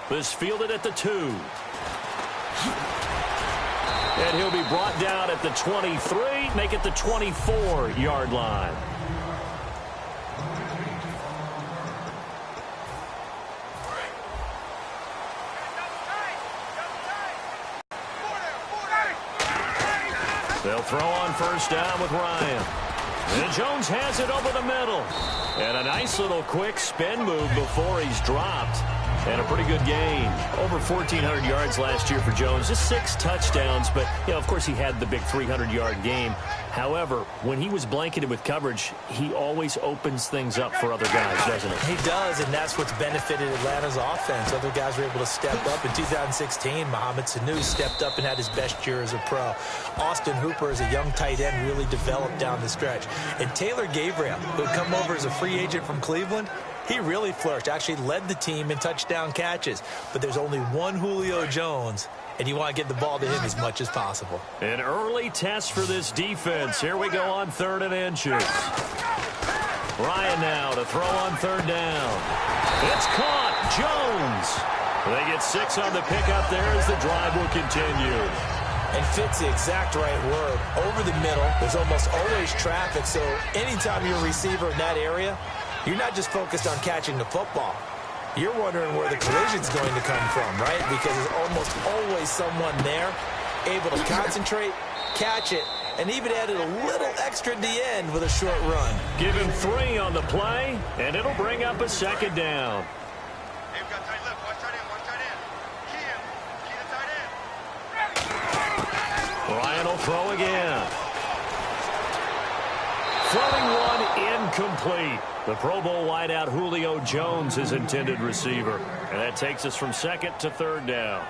This fielded at the 2. And he'll be brought down at the 23, make it the 24-yard line. They'll throw on first down with Ryan. And Jones has it over the middle. And a nice little quick spin move before he's dropped. And a pretty good gain. Over 1,400 yards last year for Jones. Just 6 touchdowns, but, of course he had the big 300-yard game. However, when he was blanketed with coverage, he always opens things up for other guys, doesn't he? He does, and that's what's benefited Atlanta's offense. Other guys were able to step up. In 2016, Mohamed Sanu stepped up and had his best year as a pro. Austin Hooper, as a young tight end, really developed down the stretch. And Taylor Gabriel, who had come over as a free agent from Cleveland, he really flourished, actually led the team in touchdown catches. But there's only one Julio Jones, and you want to get the ball to him as much as possible. An early test for this defense. Here we go on 3rd and inches. Ryan now to throw on 3rd down. It's caught. Jones. They get 6 on the pickup there as the drive will continue. And fits the exact right word. Over the middle, there's almost always traffic, so anytime you're a receiver in that area, you're not just focused on catching the football. You're wondering where the collision's going to come from, right? Because there's almost always someone there able to concentrate, catch it, and even added a little extra at the end with a short run. Give him 3 on the play, and it'll bring up a 2nd down. Hey, we've got tight left. Watch tight end. Watch tight end. Key to tight end. Ryan will throw again. Throwing one incomplete. The Pro Bowl wideout Julio Jones is intended receiver. And that takes us from 2nd to 3rd down.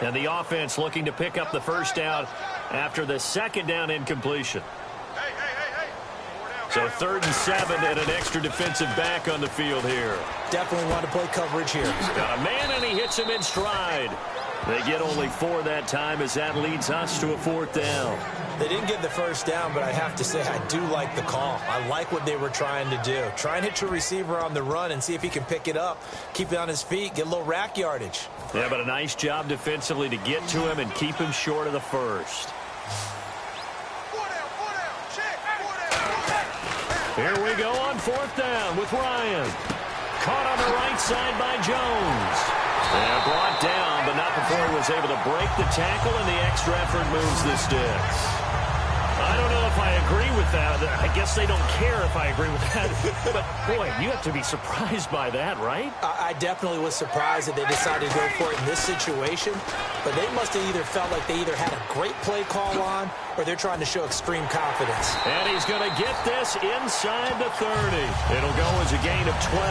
And the offense looking to pick up the first down after the 2nd down incompletion. So 3rd and 7 and an extra defensive back on the field here. Definitely want to play coverage here. He's got a man and he hits him in stride. They get only 4 that time as that leads us to a 4th down. They didn't get the first down, but I have to say I do like the call. I like what they were trying to do. Try and hit your receiver on the run and see if he can pick it up, keep it on his feet, get a little rack yardage. Yeah, but a nice job defensively to get to him and keep him short of the first. Here we go on 4th down with Ryan. Caught on the right side by Jones. And brought down, but not before he was able to break the tackle, and the extra effort moves the sticks. I don't know if I agree with that. I guess they don't care if I agree with that. But, boy, you have to be surprised by that, right? I definitely was surprised that they decided to go for it in this situation. But they must have either felt like they either had a great play call on or they're trying to show extreme confidence. And he's going to get this inside the 30. It'll go as a gain of 12.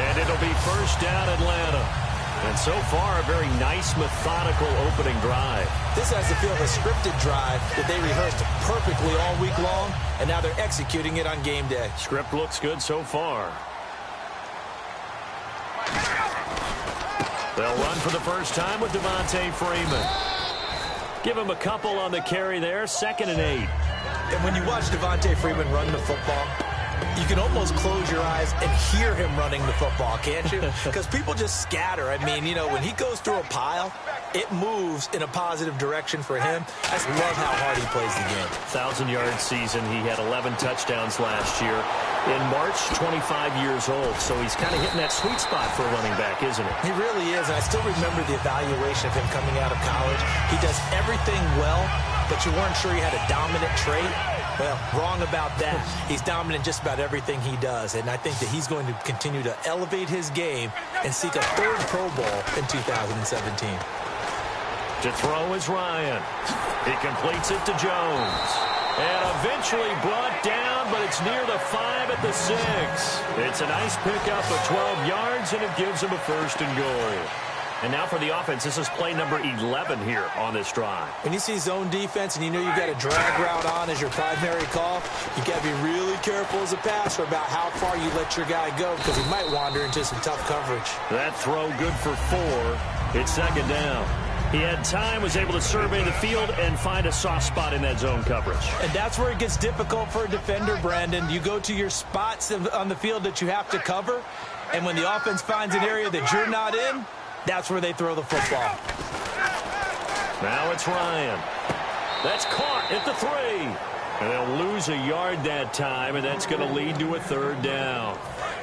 And it'll be first down Atlanta. And so far, a very nice, methodical opening drive. This has the feel of a scripted drive that they rehearsed perfectly all week long, and now they're executing it on game day. Script looks good so far. They'll run for the first time with Devontae Freeman. Give him a couple on the carry there, 2nd and 8. And when you watch Devontae Freeman run the football, you can almost close your eyes and hear him running the football, can't you? Because people just scatter. I mean, when he goes through a pile, it moves in a positive direction for him. I just love how hard he plays the game. 1,000-yard season. He had 11 touchdowns last year. In March, 25 years old. So he's kind of hitting that sweet spot for a running back, isn't it? He really is. And I still remember the evaluation of him coming out of college. He does everything well, but you weren't sure he had a dominant trait. Well, wrong about that. He's dominant just about everything he does, and I think that he's going to continue to elevate his game and seek a 3rd Pro Bowl in 2017. To throw is Ryan. He completes it to Jones. And eventually brought down, but it's near the 5 at the 6. It's a nice pickup of 12 yards, and it gives him a 1st and goal. And now for the offense, this is play number 11 here on this drive. When you see zone defense and you know you've got a drag route on as your primary call, you've got to be really careful as a passer about how far you let your guy go because he might wander into some tough coverage. That throw good for 4. It's 2nd down. He had time, was able to survey the field and find a soft spot in that zone coverage. And that's where it gets difficult for a defender, Brandon. You go to your spots on the field that you have to cover, and when the offense finds an area that you're not in, that's where they throw the football. Now it's Ryan. That's caught at the 3. And they'll lose a yard that time, and that's going to lead to a 3rd down.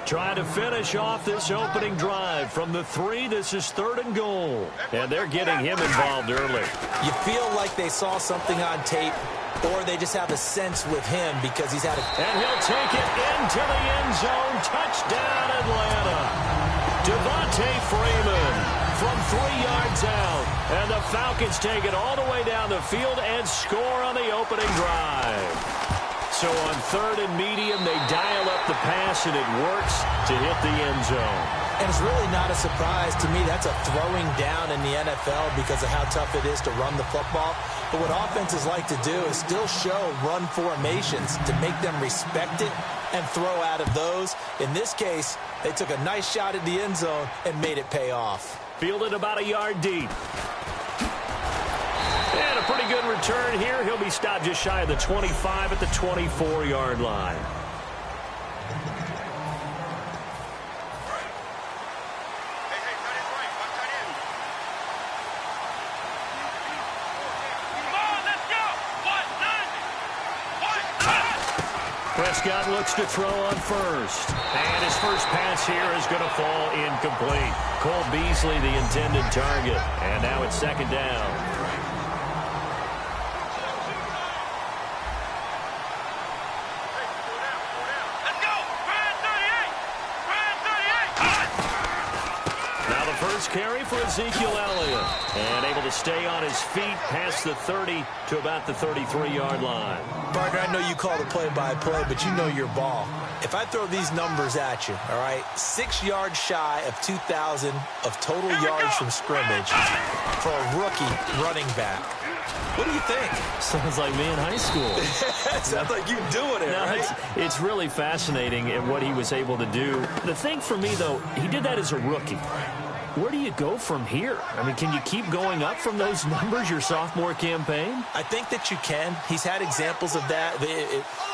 Trying to finish off this opening drive from the 3. This is 3rd and goal. And they're getting him involved early. You feel like they saw something on tape, or they just have a sense with him because he's had a... And he'll take it into the end zone. Touchdown, Atlanta. Devontae Freeman from 3 yards out. And the Falcons take it all the way down the field and score on the opening drive. So on 3rd and medium, they dial up the pass, and it works to hit the end zone. And it's really not a surprise to me. That's a throwing down in the NFL because of how tough it is to run the football. But what offenses like to do is still show run formations to make them respect it and throw out of those. In this case, they took a nice shot at the end zone and made it pay off. Fielded about a yard deep. And a pretty good return here. He'll be stopped just shy of the 25 at the 24-yard line. Prescott looks to throw on first. And his first pass here is going to fall incomplete. Cole Beasley, the intended target. And now it's 2nd down. Carry for Ezekiel Elliott. And able to stay on his feet past the 30 to about the 33-yard line. Partner, I know you call the play-by-play, but you know your ball. If I throw these numbers at you, all right, 6 yards shy of 2,000 of total yards from scrimmage for a rookie running back. What do you think? Sounds like me in high school. Sounds like you doing it, right? It's really fascinating at what he was able to do. The thing for me, though, he did that as a rookie. Where do you go from here? I mean, can you keep going up from those numbers your sophomore campaign? I think that you can. He's had examples of that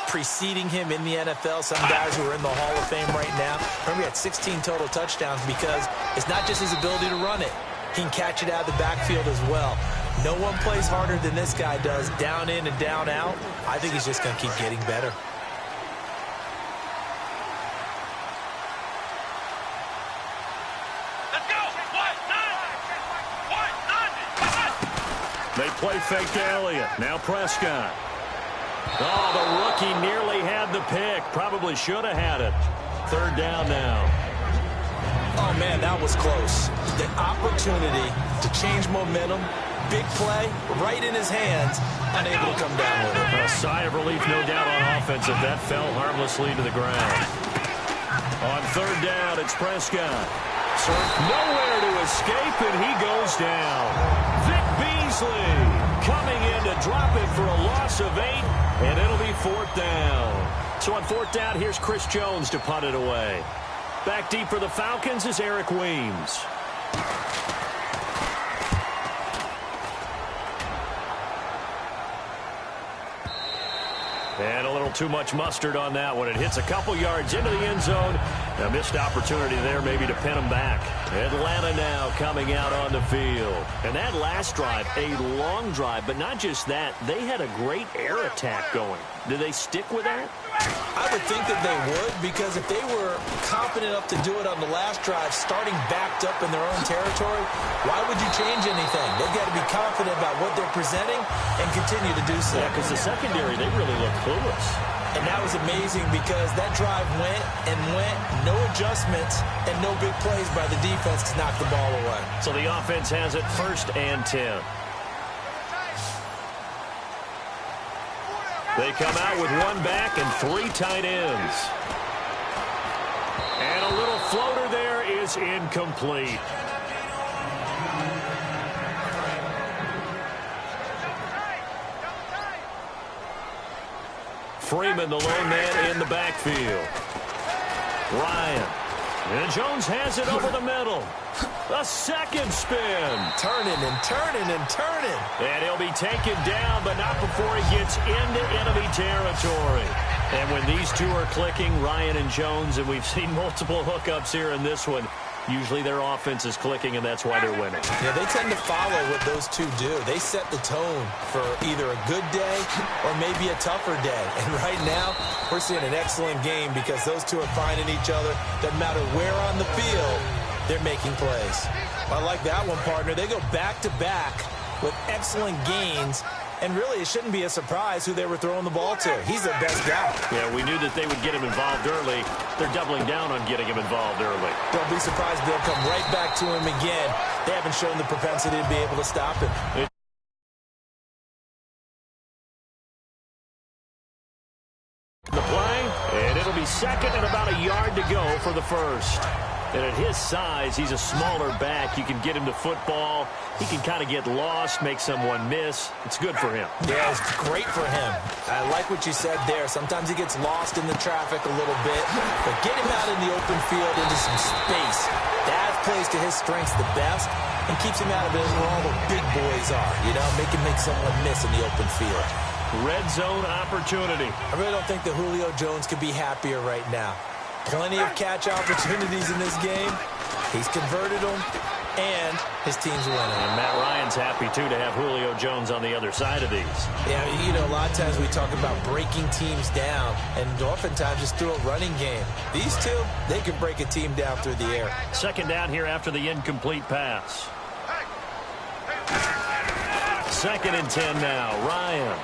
preceding him in the NFL. Some guys who are in the Hall of Fame right now. Remember, he had 16 total touchdowns because it's not just his ability to run it. He can catch it out of the backfield as well. No one plays harder than this guy does, down in and down out. I think he's just going to keep getting better. They play fake to Elliott. Now Prescott. Oh, the rookie nearly had the pick. Probably should have had it. 3rd down now. Oh, man, that was close. The opportunity to change momentum, big play, right in his hands, unable to come down with it. A sigh of relief, no doubt, on offense if that fell harmlessly to the ground. On 3rd down, it's Prescott. Nowhere to escape, and he goes down. Vic Beasley coming in to drop it for a loss of 8, and it'll be 4th down. So on 4th down, here's Chris Jones to punt it away. Back deep for the Falcons is Eric Weems. And a little too much mustard on that one. It hits a couple yards into the end zone. A missed opportunity there maybe to pin them back. Atlanta now coming out on the field. And that last drive, a long drive, but not just that. They had a great air attack going. Do they stick with that? I would think that they would, because if they were confident enough to do it on the last drive, starting backed up in their own territory, why would you change anything? They've got to be confident about what they're presenting and continue to do so. Yeah, because the secondary, they really look clueless. And that was amazing because that drive went and went, no adjustments, and no big plays by the defense to knock the ball away. So the offense has it 1st and 10. They come out with 1 back and 3 tight ends. And a little floater there is incomplete. Freeman, the lone man in the backfield. Ryan And Jones has it over the middle. A second spin. Turning and turning and turning. And he'll be taken down, but not before he gets into enemy territory. And when these two are clicking, Ryan and Jones, and we've seen multiple hookups here in this one, usually their offense is clicking, and that's why they're winning. Yeah, they tend to follow what those two do. They set the tone for either a good day or maybe a tougher day. And right now, we're seeing an excellent game because those two are finding each other. Doesn't matter where on the field, they're making plays. I like that one, partner. They go back-to-back with excellent gains. And really, it shouldn't be a surprise who they were throwing the ball to. He's their best guy. Yeah, we knew that they would get him involved early. They're doubling down on getting him involved early. Don't be surprised they'll come right back to him again. They haven't shown the propensity to be able to stop him. The play, and it'll be second and about a yard to go for the first. And at his size, he's a smaller back. You can get him to football. He can kind of get lost, make someone miss. It's good for him. Yeah, it's great for him. I like what you said there. Sometimes he gets lost in the traffic a little bit. But get him out in the open field into some space. That plays to his strengths the best and keeps him out of it where all the big boys are. You know, make someone miss in the open field. Red zone opportunity. I really don't think that Julio Jones could be happier right now. Plenty of catch opportunities in this game. He's converted them, and his team's winning. And Matt Ryan's happy, too, to have Julio Jones on the other side of these. Yeah, you know, a lot of times we talk about breaking teams down, and oftentimes just through a running game. These two, they can break a team down through the air. Second down here after the incomplete pass. Second and 10 now. Ryan.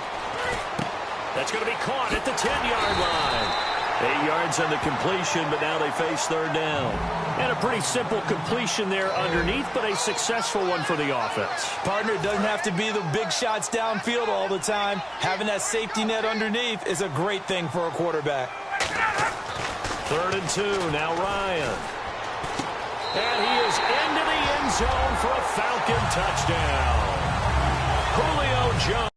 That's going to be caught at the 10-yard line. 8 yards on the completion, but now they face third down. And a pretty simple completion there underneath, but a successful one for the offense. Partner, doesn't have to be the big shots downfield all the time. Having that safety net underneath is a great thing for a quarterback. Third and 2, now Ryan. And he is into the end zone for a Falcon touchdown. Julio Jones.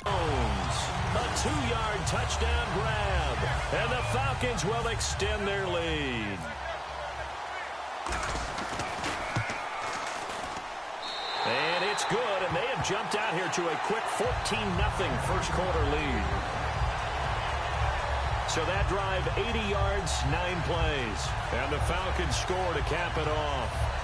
A 2-yard touchdown grab, and the Falcons will extend their lead. And it's good, and they have jumped out here to a quick 14-0 first quarter lead. So that drive, 80 yards, 9 plays, and the Falcons score to cap it off.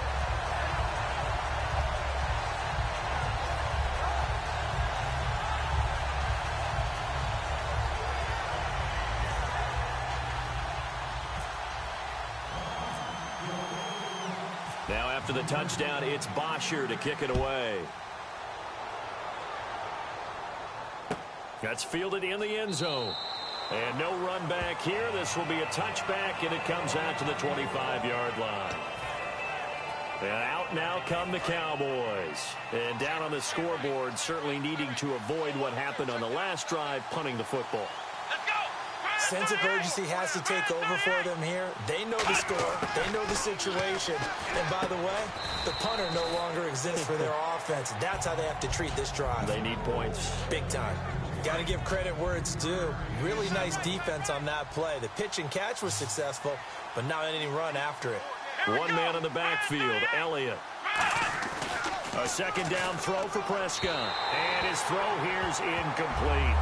Now after the touchdown, it's Bosher to kick it away. That's fielded in the end zone. And no run back here. This will be a touchback, and it comes out to the 25-yard line. And out now come the Cowboys. And down on the scoreboard, certainly needing to avoid what happened on the last drive, punting the football. Sense of urgency has to take over for them here. They know the score. They know the situation. And by the way, the punter no longer exists for their offense. That's how they have to treat this drive. They need points. Big time. Got to give credit where it's due. Really nice defense on that play. The pitch and catch was successful, but not any run after it. One man in the backfield, Elliott. A second down throw for Prescott. And his throw here's incomplete.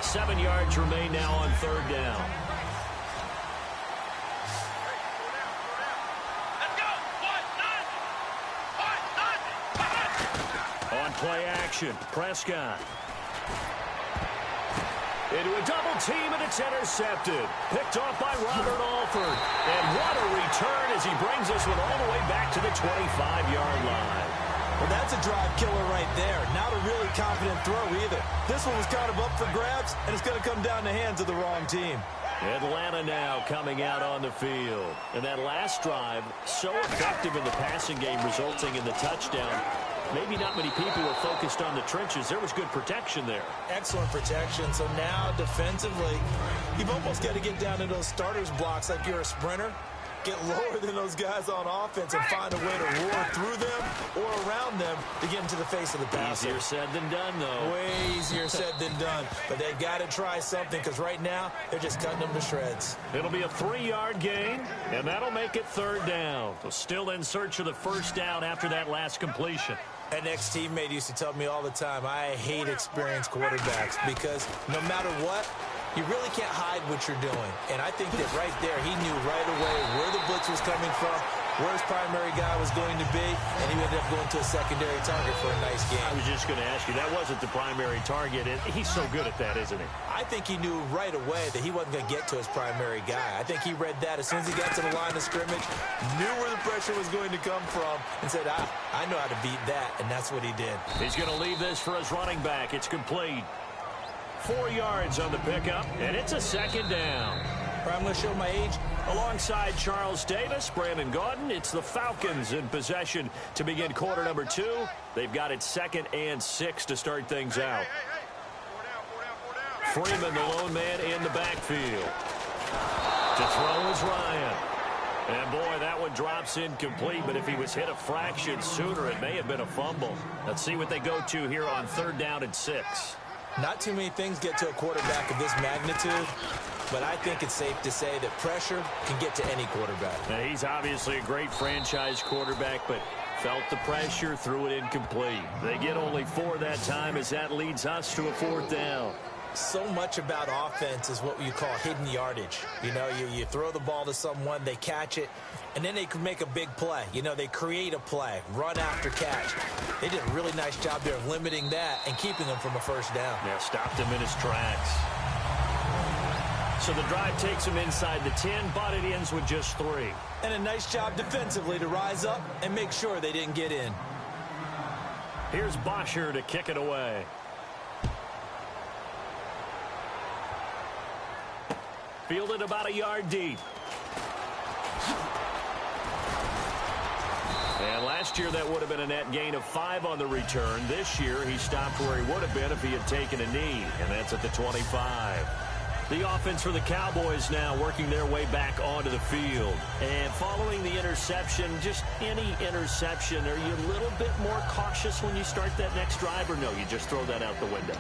7 yards remain now on third down. On play action, Prescott. Into a double team, and it's intercepted. Picked off by Robert Alford. And what a return as he brings us with all the way back to the 25-yard line. Well, that's a drive killer right there. Not a really confident throw either. This one was kind of up for grabs, and it's going to come down the hands of the wrong team. Atlanta now coming out on the field. And that last drive, so effective in the passing game, resulting in the touchdown. maybe not many people were focused on the trenches. There was good protection there. Excellent protection. So now defensively, you've almost got to get down to those starters blocks like you're a sprinter. Get lower than those guys on offense and find a way to roar through them or around them to get into the face of the passer. Easier said than done, though. Way easier said than done. But they've got to try something because right now they're just cutting them to shreds. It'll be a 3-yard gain, and that'll make it 3rd down. So still in search of the first down after that last completion. An ex-teammate used to tell me all the time, I hate experienced quarterbacks because no matter what, you really can't hide what you're doing. And I think that right there, he knew right away where the blitz was coming from, where his primary guy was going to be, and he ended up going to a secondary target for a nice game. I was just going to ask you, that wasn't the primary target. He's so good at that, isn't he? I think he knew right away that he wasn't going to get to his primary guy. I think he read that as soon as he got to the line of scrimmage, knew where the pressure was going to come from, and said, I know how to beat that, and that's what he did. He's going to leave this for his running back. It's complete. 4 yards on the pickup, and it's a 2nd down. I'm going to show my age. Alongside Charles Davis, Brandon Gaudin, it's the Falcons in possession to begin quarter number 2. They've got it 2nd and 6 to start things out. Freeman, the lone man in the backfield. To throw is Ryan. And, boy, that one drops incomplete, but if he was hit a fraction sooner, it may have been a fumble. Let's see what they go to here on 3rd down and 6. Not too many things get to a quarterback of this magnitude, but I think it's safe to say that pressure can get to any quarterback. Now, he's obviously a great franchise quarterback, but felt the pressure, threw it incomplete. They get only 4 that time as that leads us to a 4th down. So much about offense is what you call hidden yardage. You know, you throw the ball to someone, they catch it, and then they can make a big play. You know, they create a play, run after catch. They did a really nice job there of limiting that and keeping him from a 1st down. Yeah, stopped him in his tracks. So the drive takes him inside the 10, but it ends with just 3. And a nice job defensively to rise up and make sure they didn't get in. Here's Bosher to kick it away. Fielded about a yard deep. And last year that would have been a net gain of 5 on the return. This year he stopped where he would have been if he had taken a knee, and that's at the 25. The offense for the Cowboys now working their way back onto the field. And following the interception, just any interception, are you a little bit more cautious when you start that next drive, or no, you just throw that out the window?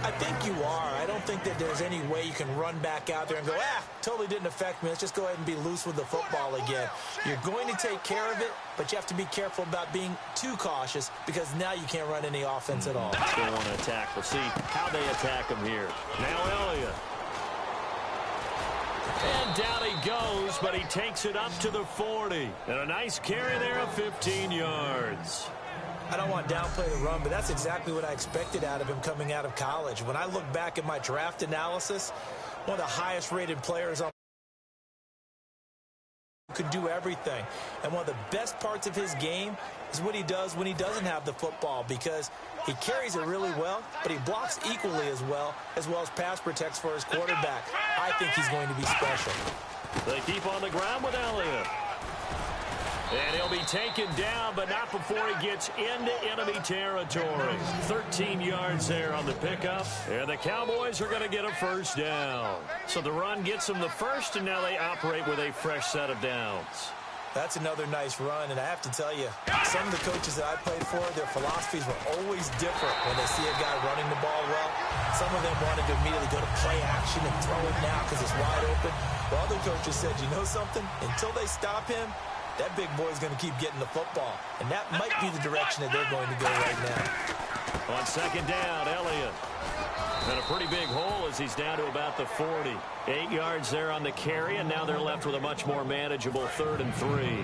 I think you are. I don't think that there's any way you can run back out there and go, totally didn't affect me. Let's just go ahead and be loose with the football again. You're going to take care of it, but you have to be careful about being too cautious because now you can't run any offense at all. They want to attack. We'll see how they attack him here. Now Elliott. And down he goes, but he takes it up to the 40. And a nice carry there of 15 yards. I don't want to downplay the run, but that's exactly what I expected out of him coming out of college. When I look back at my draft analysis, one of the highest-rated players on could do everything. And one of the best parts of his game is what he does when he doesn't have the football because he carries it really well, but he blocks equally as well as pass protects for his quarterback. I think he's going to be special. They keep on the ground with Elliott. And he'll be taken down, but not before he gets into enemy territory. 13 yards there on the pickup. And the Cowboys are going to get a 1st down. So the run gets them the first, and now they operate with a fresh set of downs. That's another nice run, and I have to tell you, some of the coaches that I played for, their philosophies were always different when they see a guy running the ball well. Some of them wanted to immediately go to play action and throw it now because it's wide open. While other coaches said, you know something? Until they stop him, that big boy's going to keep getting the football. And that might be the direction that they're going to go right now. On 2nd down, Elliott. And a pretty big hole as he's down to about the 40. 8 yards there on the carry, and now they're left with a much more manageable 3rd and 3.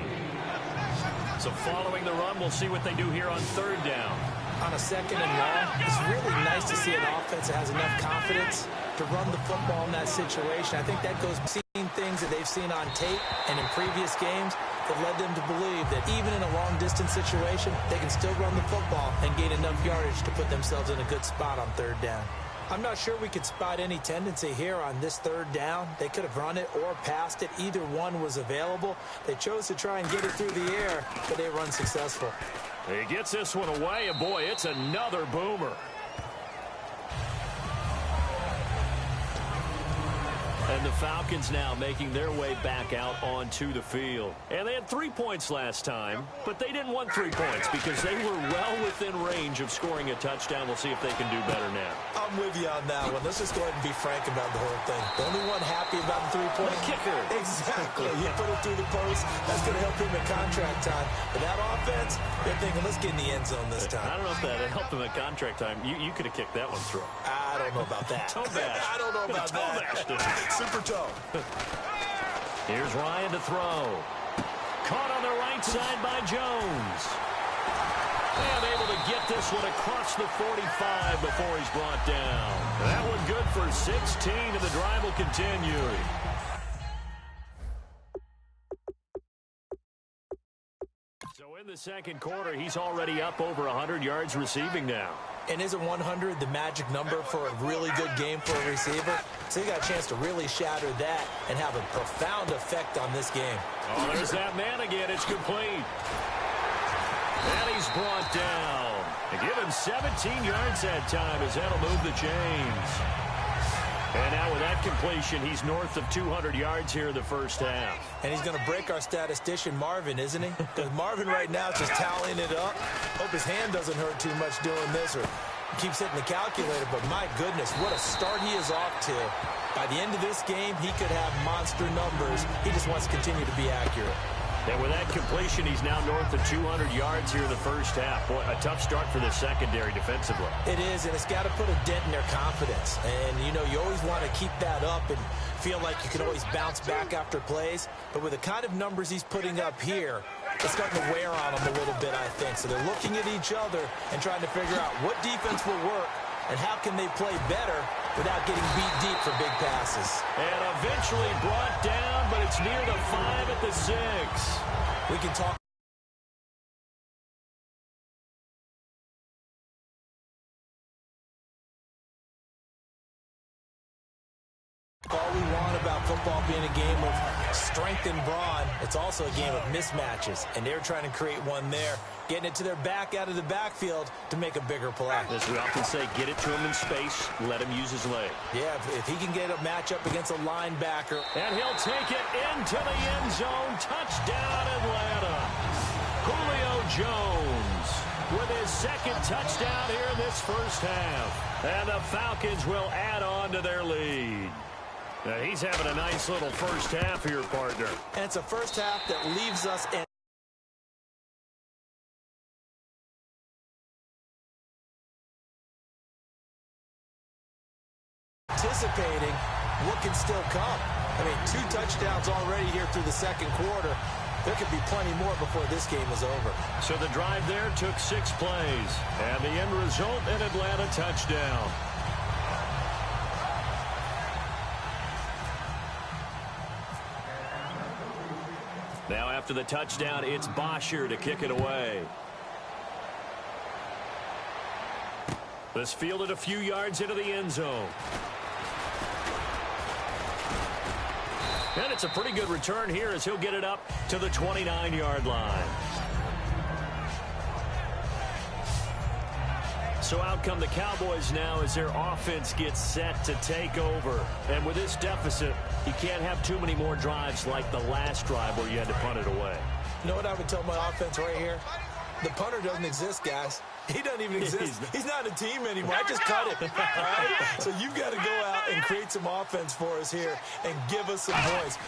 So following the run, we'll see what they do here on 3rd down. On a 2nd and long, it's really nice to see an offense that has enough confidence to run the football in that situation. I think that goes seeing things that they've seen on tape and in previous games that led them to believe that even in a long-distance situation, they can still run the football and gain enough yardage to put themselves in a good spot on 3rd down. I'm not sure we could spot any tendency here on this 3rd down. They could have run it or passed it. Either one was available. They chose to try and get it through the air, but they were unsuccessful. He gets this one away, and boy, it's another boomer. And the Falcons now making their way back out onto the field. And they had 3 points last time, but they didn't want 3 points because they were well within range of scoring a touchdown. We'll see if they can do better now. I'm with you on that one. Let's just go ahead and be frank about the whole thing. The only one happy about the 3-point kicker. Exactly. He put it through the post. That's going to help him in contract time. But that offense, they're thinking, let's get in the end zone this time. I don't know if that helped him at contract time. You could have kicked that one through. I don't know about that. Toe bash. I don't know about that. Super toe. Here's Ryan to throw. Caught on the right side by Jones. And able to get this one across the 45 before he's brought down. That one good for 16, and the drive will continue. So in the second quarter, he's already up over 100 yards receiving now. And isn't 100 the magic number for a really good game for a receiver? So you got a chance to really shatter that and have a profound effect on this game. Oh, there's that man again. It's complete. And he's brought down. And give him 17 yards that time as that'll move the chains. And now with that completion, he's north of 200 yards here in the first half. And he's going to break our statistician, Marvin, isn't he? Because Marvin right now is just tallying it up. Hope his hand doesn't hurt too much doing this or keeps hitting the calculator. But my goodness, what a start he is off to. By the end of this game, he could have monster numbers. He just wants to continue to be accurate. And with that completion, he's now north of 200 yards here in the first half. Boy, a tough start for the secondary defensively. It is, and it's got to put a dent in their confidence. And, you know, you always want to keep that up and feel like you can always bounce back after plays. But with the kind of numbers he's putting up here, it's starting to wear on them a little bit, I think. So they're looking at each other and trying to figure out what defense will work and how can they play better without getting beat deep for big passes. And eventually brought down, but it's near the 5 at the 6. We can talk all we want about football being a game of strength and brawn. It's also a game of mismatches, and they're trying to create one there, getting it to their back out of the backfield to make a bigger play. As we often say, get it to him in space, let him use his leg. Yeah, if he can get a matchup against a linebacker. And he'll take it into the end zone. Touchdown, Atlanta. Julio Jones with his second touchdown here in this first half. And the Falcons will add on to their lead. Now, he's having a nice little first half here, partner. And it's a first half that leaves us anticipating what can still come. I mean, 2 touchdowns already here through the second quarter. There could be plenty more before this game is over. So the drive there took 6 plays. And the end result, an Atlanta touchdown. Now after the touchdown, it's Bosher to kick it away. This fielded a few yards into the end zone. And it's a pretty good return here as he'll get it up to the 29-yard line. So out come the Cowboys now as their offense gets set to take over. And with this deficit, you can't have too many more drives like the last drive where you had to punt it away. You know what I would tell my offense right here? The punter doesn't exist, guys. He doesn't even exist. He's not a team anymore. I just cut him. All right? So you've got to go out and create some offense for us here and give us some points.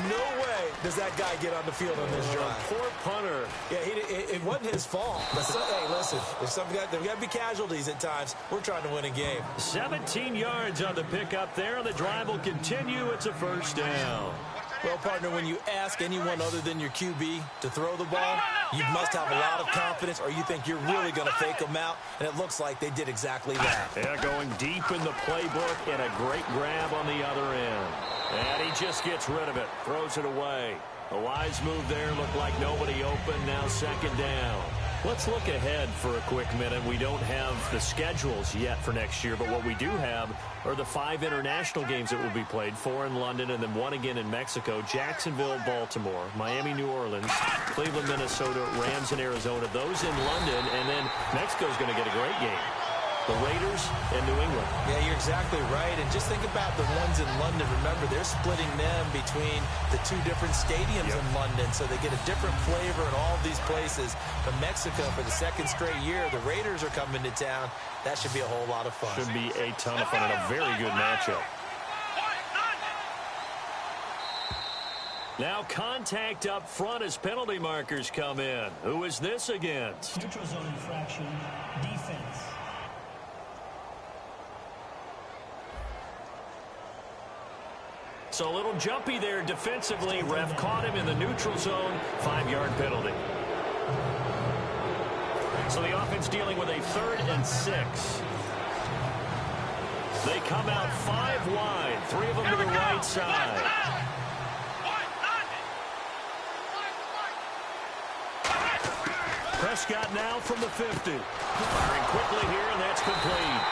No way does that guy get on the field on this drive. Poor punter. Yeah, it wasn't his fault. But hey, listen, there's got to be casualties at times. We're trying to win a game. 17 yards on the pickup there. The drive will continue. It's a first down. Well, partner, when you ask anyone other than your QB to throw the ball, you must have a lot of confidence or you think you're really going to fake them out, and it looks like they did exactly that. Yeah, going deep in the playbook and a great grab on the other end. And he just gets rid of it, throws it away. A wise move there, looked like nobody open, now second down. Let's look ahead for a quick minute. We don't have the schedules yet for next year, but what we do have are the 5 international games that will be played, 4 in London and then 1 again in Mexico, Jacksonville, Baltimore, Miami, New Orleans, Cleveland, Minnesota, Rams, and Arizona. Those in London, and then Mexico's going to get a great game. The Raiders and New England. Yeah, you're exactly right. And just think about the ones in London. Remember, they're splitting them between the 2 different stadiums in London, so they get a different flavor in all these places. But Mexico, for the 2nd straight year, the Raiders are coming to town. That should be a whole lot of fun. Should be a ton of fun and a very good matchup. Now contact up front as penalty markers come in. Who is this against? Neutral zone infraction, defense. So a little jumpy there defensively. Ref caught him in the neutral zone. 5-yard penalty. So the offense dealing with a 3rd and 6. They come out 5 wide. 3 of them to the right side. Prescott now from the 50. Firing quickly here, and that's complete.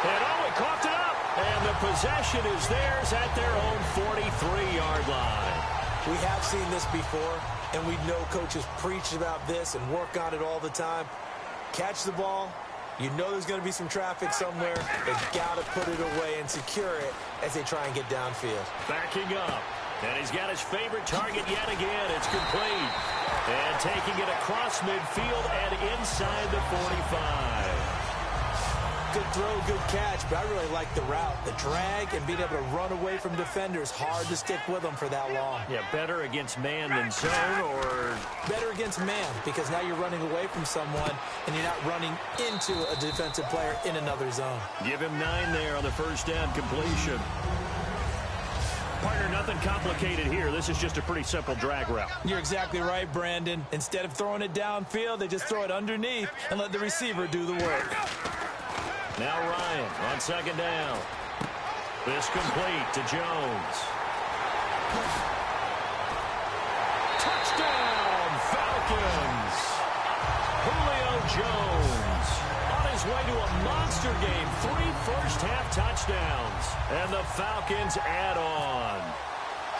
And he coughed it up. And the possession is theirs at their own 43-yard line. We have seen this before, and we know coaches preach about this and work on it all the time. Catch the ball. You know there's going to be some traffic somewhere. They've got to put it away and secure it as they try and get downfield. Backing up. And he's got his favorite target yet again. It's complete. And taking it across midfield and inside the 45. Good throw, good catch, but I really like the route. The drag and being able to run away from defenders, hard to stick with them for that long. Yeah, better against man than zone, or? Better against man, because now you're running away from someone and you're not running into a defensive player in another zone. Give him 9 there on the first down completion. Partner, nothing complicated here. This is just a pretty simple drag route. You're exactly right, Brandon. Instead of throwing it downfield, they just throw it underneath and let the receiver do the work. Now Ryan on 2nd down. This complete to Jones. Touchdown, Falcons! Julio Jones on his way to a monster game. 3 first-half touchdowns. And the Falcons add on.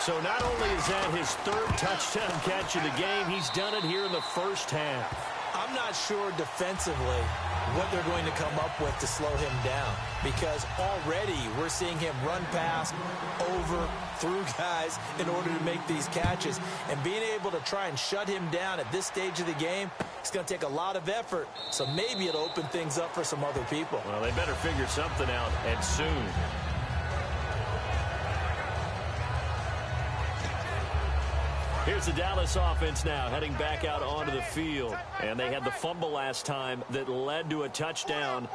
So not only is that his 3rd touchdown catch of the game, he's done it here in the first half. I'm not sure defensively what they're going to come up with to slow him down, because already we're seeing him run past, over, through guys in order to make these catches. And being able to try and shut him down at this stage of the game, it's going to take a lot of effort. So maybe it'll open things up for some other people. Well, they better figure something out, and soon. Here's the Dallas offense now heading back out onto the field. And they had the fumble last time that led to a touchdown.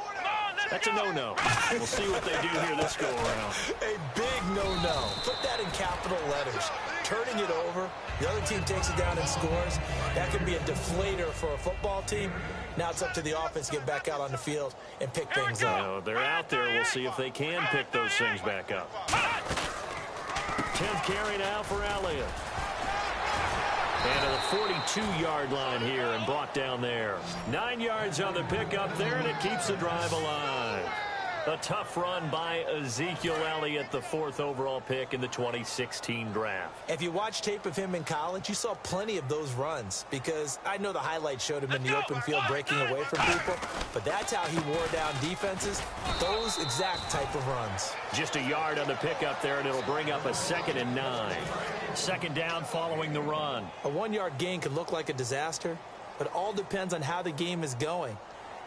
That's a no-no. We'll see what they do here this go-around. A big no-no. Put that in capital letters. Turning it over, the other team takes it down and scores. That could be a deflator for a football team. Now it's up to the offense to get back out on the field and pick things up. Well, they're out there. We'll see if they can pick those things back up. 10th carry now for Elliott. And to the 42-yard line here and brought down there. 9 yards on the pickup there, and it keeps the drive alive. A tough run by Ezekiel Elliott, the 4th overall pick in the 2016 draft. If you watch tape of him in college, you saw plenty of those runs, because I know the highlights showed him in the open field breaking away from people, but that's how he wore down defenses, those exact type of runs. Just a yard on the pickup there, and it'll bring up a 2nd and 9. 2nd down following the run. A 1-yard gain could look like a disaster, but it all depends on how the game is going.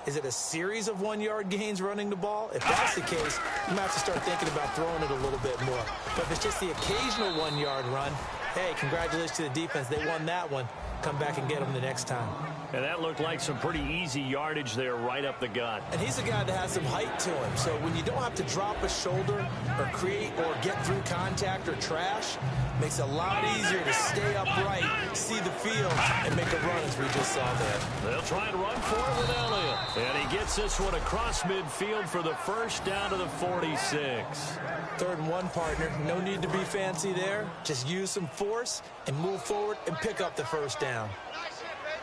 Is it a series of 1-yard gains running the ball? If that's the case, you might have to start thinking about throwing it a little bit more. But if it's just the occasional 1-yard run, hey, congratulations to the defense. They won that one. Come back and get them the next time. And that looked like some pretty easy yardage there right up the gut. And he's a guy that has some height to him. So when you don't have to drop a shoulder or create or get through contact or trash, makes it a lot easier to stay upright, see the field, and make a run as we just saw there. They'll try and run for it with Elliott. And he gets this one across midfield for the first down to the 46. 3rd and 1, partner. No need to be fancy there. Just use some force and move forward and pick up the first down. Nice hit, baby.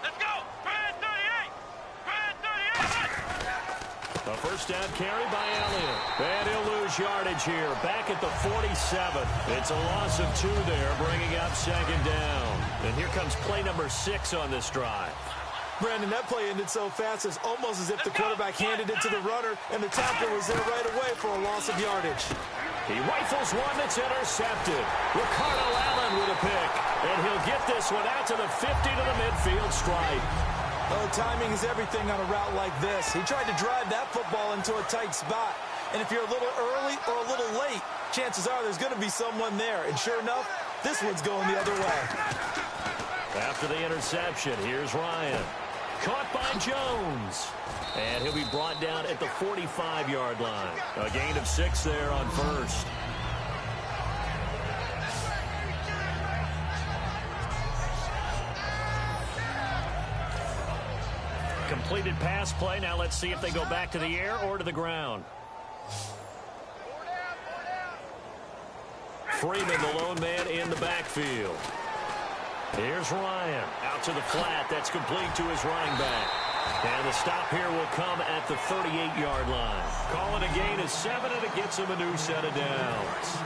Let's go. first down carry by Elliott. And he'll lose yardage here. Back at the 47. It's a loss of 2 there, bringing up second down. And here comes play number 6 on this drive. Brandon, that play ended so fast, it's almost as if the quarterback handed it to the runner, and the tackler was there right away for a loss of yardage. He rifles one that's intercepted. Ricardo Allen with a pick. And he'll get this one out to the 50 to the midfield stripe. Oh, timing is everything on a route like this. He tried to drive that football into a tight spot. And if you're a little early or a little late, chances are there's going to be someone there. And sure enough, this one's going the other way. After the interception, here's Ryan. Caught by Jones. And he'll be brought down at the 45-yard line. A gain of 6 there on first. Completed pass play. Now let's see if they go back to the air or to the ground. Freeman, the lone man in the backfield. Here's Ryan. Out to the flat. That's complete to his running back. And the stop here will come at the 38-yard line. Calling a gain of 7, and it gets him a new set of downs.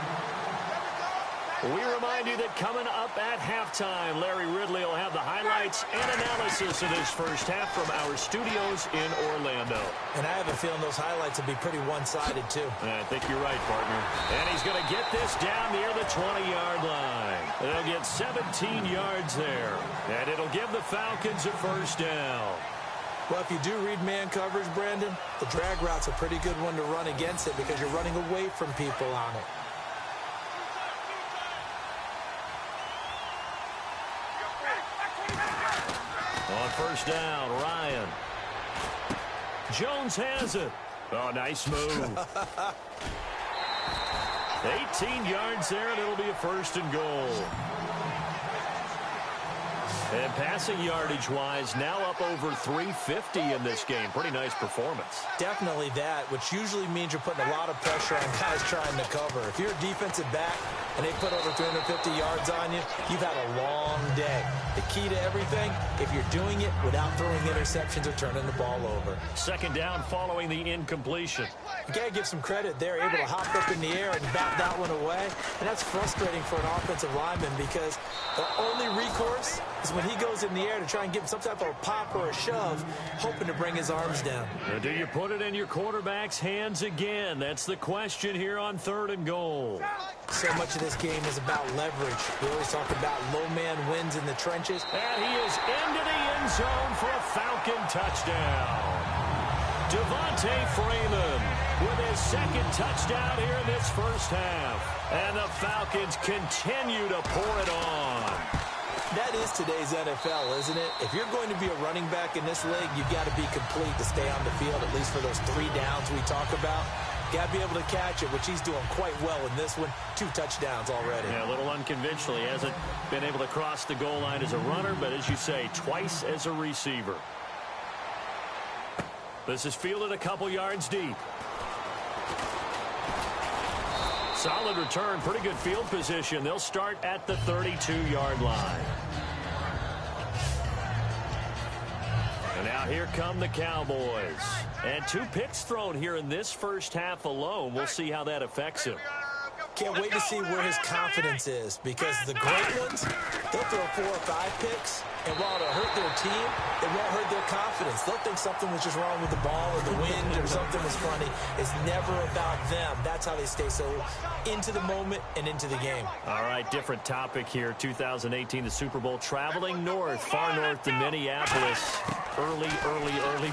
We remind you that coming up at halftime, Larry Ridley will have the highlights and analysis of this first half from our studios in Orlando. And I have a feeling those highlights will be pretty one-sided, too. I think you're right, partner. And he's going to get this down near the 20-yard line. They'll get 17 yards there. And it'll give the Falcons a first down. Well, if you do read man coverage, Brandon, the drag route's a pretty good one to run against it because you're running away from people on it. On first down, Ryan. Jones has it. Oh, nice move. 18 yards there, and it'll be a first and goal. And passing yardage-wise, now up over 350 in this game. Pretty nice performance. Definitely that, which usually means you're putting a lot of pressure on guys trying to cover. If you're a defensive back and they put over 350 yards on you, you've had a long day. The key to everything, if you're doing it without throwing interceptions or turning the ball over. Second down following the incompletion. You got to give some credit. They're able to hop up in the air and bat that one away. And that's frustrating for an offensive lineman because the only recourse is when he goes in the air to try and give some type of a pop or a shove, hoping to bring his arms down. Now, do you put it in your quarterback's hands again? That's the question here on 3rd and goal. So much of this game is about leverage. We always talk about low man wins in the trenches. And he is into the end zone for a Falcon touchdown. Devontae Freeman with his second touchdown here in this first half. And the Falcons continue to pour it on. That is today's NFL, isn't it? If you're going to be a running back in this league, you've got to be complete to stay on the field, at least for those 3 downs we talk about. Got to be able to catch it, which he's doing quite well in this one. 2 touchdowns already. Yeah, a little unconventional. He hasn't been able to cross the goal line as a runner, but as you say, twice as a receiver. This is fielded a couple yards deep. Solid return, pretty good field position. They'll start at the 32-yard line. And now here come the Cowboys. And 2 picks thrown here in this first half alone. We'll see how that affects him. Can't wait to see where his confidence is because the great ones, they'll throw 4 or 5 picks, and while it'll hurt their team, it won't hurt their confidence. They'll think something was just wrong with the ball or the wind or something was funny. It's never about them. That's how they stay so into the moment and into the game. All right, different topic here. 2018, the Super Bowl, traveling north, far north to Minneapolis. Early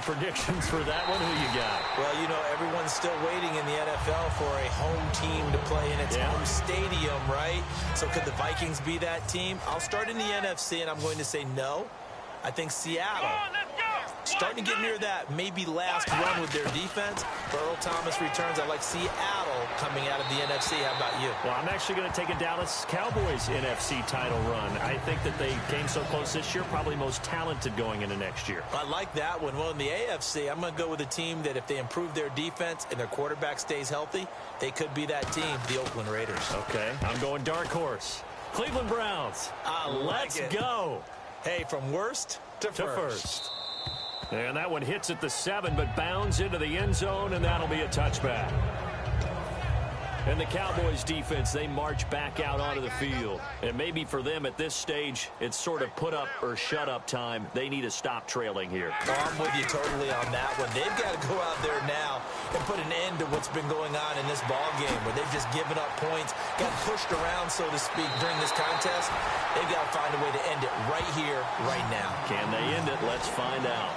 predictions for that one. Who you got? Well, you know, everyone's still waiting in the NFL for a home team to play in its home stadium, right? So could the Vikings be that team? I'll start in the NFC, and I'm going to say no. I think Seattle, starting to get near that maybe last run with their defense. Earl Thomas returns. I like Seattle coming out of the NFC. How about you? Well, I'm actually going to take a Dallas Cowboys NFC title run. I think that they came so close this year, probably most talented going into next year. I like that one. Well, in the AFC, I'm going to go with a team that if they improve their defense and their quarterback stays healthy, they could be that team, the Oakland Raiders. Okay, I'm going dark horse. Cleveland Browns. I like Let's go. Hey, from worst to first. And that one hits at the 7, but bounds into the end zone, and that'll be a touchback. And the Cowboys defense, they march back out onto the field. And maybe for them at this stage, it's sort of put up or shut up time. They need to stop trailing here. Oh, I'm with you totally on that one. They've got to go out there now and put an end to what's been going on in this ball game where they've just given up points, got pushed around, so to speak, during this contest. They've got to find a way to end it right here, right now. Can they end it? Let's find out.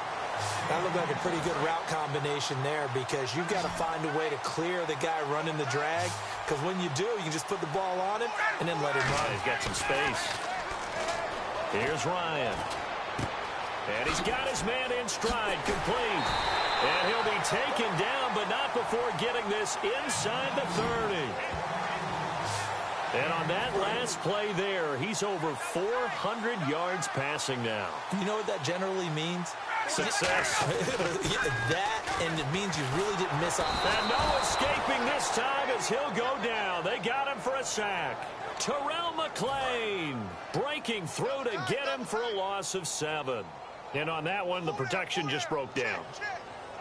That looked like a pretty good route combination there because you've got to find a way to clear the guy running the drag, because when you do, you can just put the ball on him and then let him run. He's got some space. Here's Ryan. And he's got his man in stride, complete. And he'll be taken down, but not before getting this inside the 30. And on that last play there, he's over 400 yards passing now. You know what that generally means? Success. That, and it means you really didn't miss out. And no escaping this time as he'll go down. They got him for a sack. Terrell McClain breaking through to get him for a loss of 7. And on that one, the protection just broke down.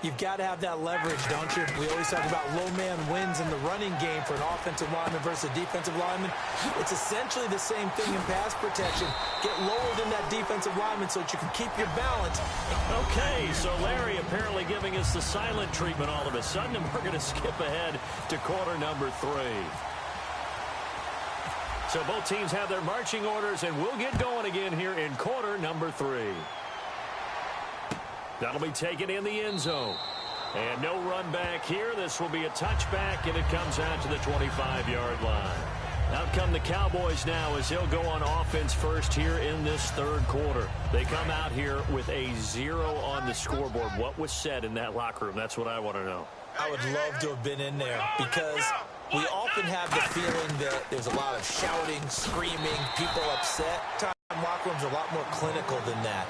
You've got to have that leverage, don't you? We always talk about low man wins in the running game for an offensive lineman versus a defensive lineman. It's essentially the same thing in pass protection. Get lower than that defensive lineman so that you can keep your balance. Okay, so Larry apparently giving us the silent treatment all of a sudden, and we're going to skip ahead to quarter number 3. So both teams have their marching orders, and we'll get going again here in quarter number 3. That'll be taken in the end zone. And no run back here. This will be a touchback, and it comes out to the 25-yard line. Out come the Cowboys now as they'll go on offense first here in this third quarter. They come out here with a 0 on the scoreboard. What was said in that locker room? That's what I want to know. I would love to have been in there because we often have the feeling that there's a lot of shouting, screaming, people upset. Locker rooms are a lot more clinical than that.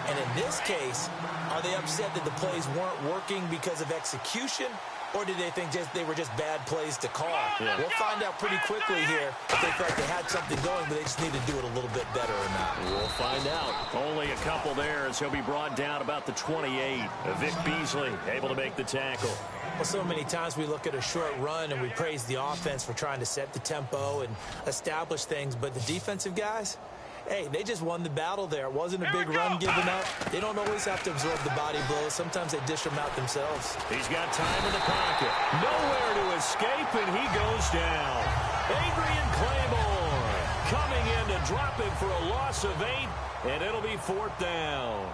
And in this case, are they upset that the plays weren't working because of execution, or did they think they were just bad plays to call? Yeah. We'll find out pretty quickly here if they felt they had something going, but they just need to do it a little bit better or not. We'll find out. Only a couple there as he'll be brought down about the 28. Vic Beasley able to make the tackle. Well, so many times we look at a short run and we praise the offense for trying to set the tempo and establish things, but the defensive guys, hey, they just won the battle there. It wasn't a big run given up. They don't always have to absorb the body blows. Sometimes they dish them out themselves. He's got time in the pocket. Nowhere to escape, and he goes down. Adrian Claymore coming in to drop him for a loss of 8, and it'll be 4th down.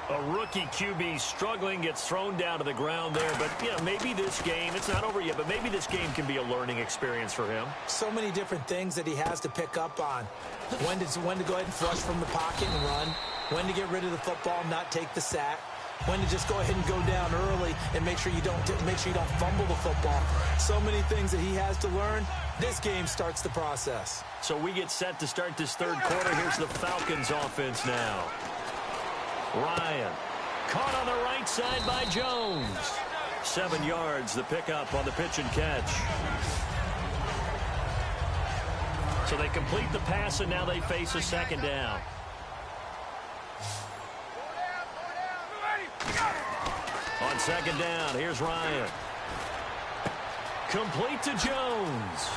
A rookie QB struggling, gets thrown down to the ground there. But, yeah, maybe this game, it's not over yet, but maybe this game can be a learning experience for him. So many different things that he has to pick up on. When to go ahead and flush from the pocket and run. When to get rid of the football, not take the sack. When to just go ahead and go down early and make sure you don't fumble the football. So many things that he has to learn. This game starts the process. So we get set to start this third quarter. Here's the Falcons offense now. Ryan caught on the right side by Jones. 7 yards, the pickup on the pitch and catch. So they complete the pass, and now they face a second down. On second down, here's Ryan. Complete to Jones.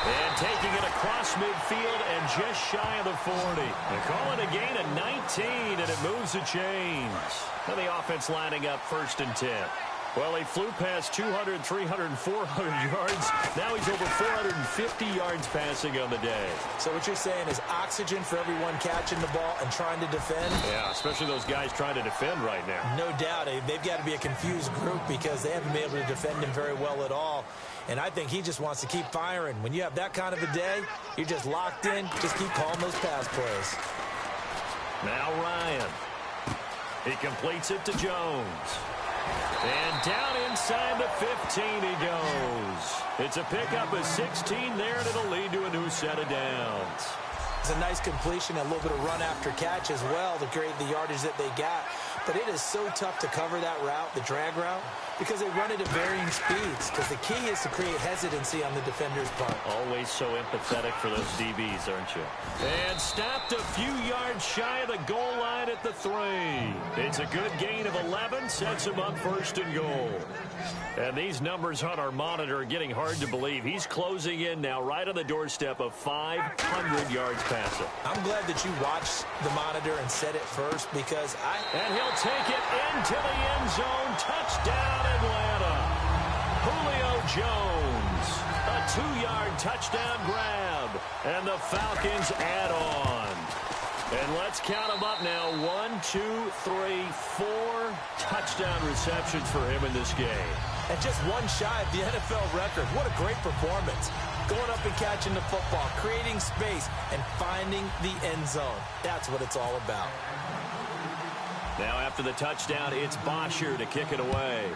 And taking it across midfield and just shy of the 40. They call it a gain of 19, and it moves the chains. And the offense lining up 1st and 10. Well, he flew past 200, 300, 400 yards. Now he's over 450 yards passing on the day. So what you're saying is oxygen for everyone catching the ball and trying to defend? Yeah, especially those guys trying to defend right now. No doubt. They've got to be a confused group because they haven't been able to defend him very well at all. And I think he just wants to keep firing. When you have that kind of a day, you're just locked in. Just keep calling those pass plays. Now Ryan. He completes it to Jones. And down inside the 15 he goes. It's a pickup of 16 there, and it'll lead to a new set of downs. It's a nice completion, a little bit of run after catch as well to create the yardage that they got. But it is so tough to cover that route, the drag route, because they run it at varying speeds. Because the key is to create hesitancy on the defender's part. Always so empathetic for those DBs, aren't you? And stopped a few yards shy of the goal line at the 3. It's a good gain of 11, sets him up first and goal. And these numbers on our monitor are getting hard to believe. He's closing in now right on the doorstep of 500 yards passing. I'm glad that you watched the monitor and said it first because And he'll take it into the end zone. Touchdown, Atlanta. Julio Jones. A 2-yard touchdown grab. And the Falcons add on. And let's count them up now. 1, 2, 3, 4 touchdown receptions for him in this game. And just one shy of the NFL record. What a great performance. Going up and catching the football, creating space, and finding the end zone. That's what it's all about. Now after the touchdown, it's Bosher to kick it away.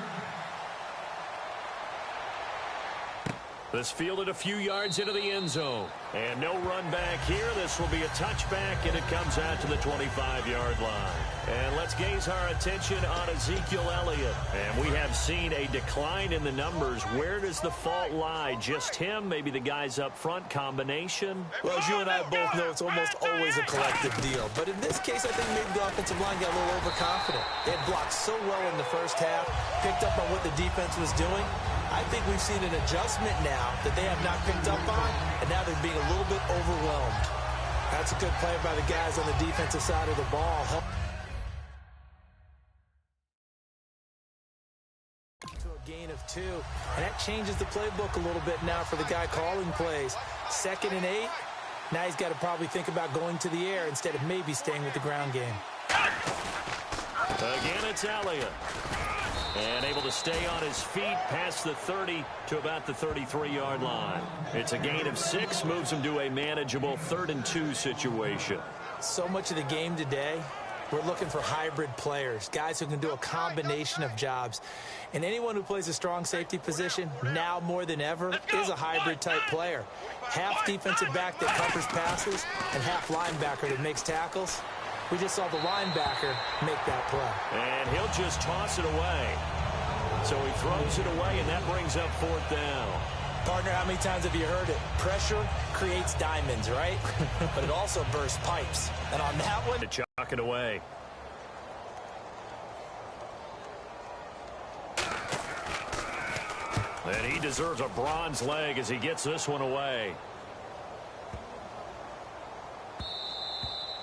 This fielded a few yards into the end zone. And no run back here. This will be a touchback, and it comes out to the 25-yard line. And let's gaze our attention on Ezekiel Elliott. And we have seen a decline in the numbers. Where does the fault lie? Just him? Maybe the guys up front? Combination? Well, as you and I both know, it's almost always a collective deal. But in this case, I think maybe the offensive line got a little overconfident. They had blocked so well in the first half, picked up on what the defense was doing. I think we've seen an adjustment now that they have not picked up on, and now they're being a little bit overwhelmed. That's a good play by the guys on the defensive side of the ball. To a gain of 2, and that changes the playbook a little bit now for the guy calling plays. 2nd and 8. Now he's got to probably think about going to the air instead of maybe staying with the ground game. Again, it's Elliott. And able to stay on his feet past the 30 to about the 33-yard line. It's a gain of 6, moves him to a manageable 3rd and 2 situation. So much of the game today, we're looking for hybrid players, guys who can do a combination of jobs. And anyone who plays a strong safety position, now more than ever, is a hybrid-type player. Half defensive back that covers passes and half linebacker that makes tackles. We just saw the linebacker make that play. And he'll just toss it away. So he throws it away, and that brings up 4th down. Partner, how many times have you heard it? Pressure creates diamonds, right? But it also bursts pipes. And on that one, to chuck it away. And he deserves a bronze leg as he gets this one away.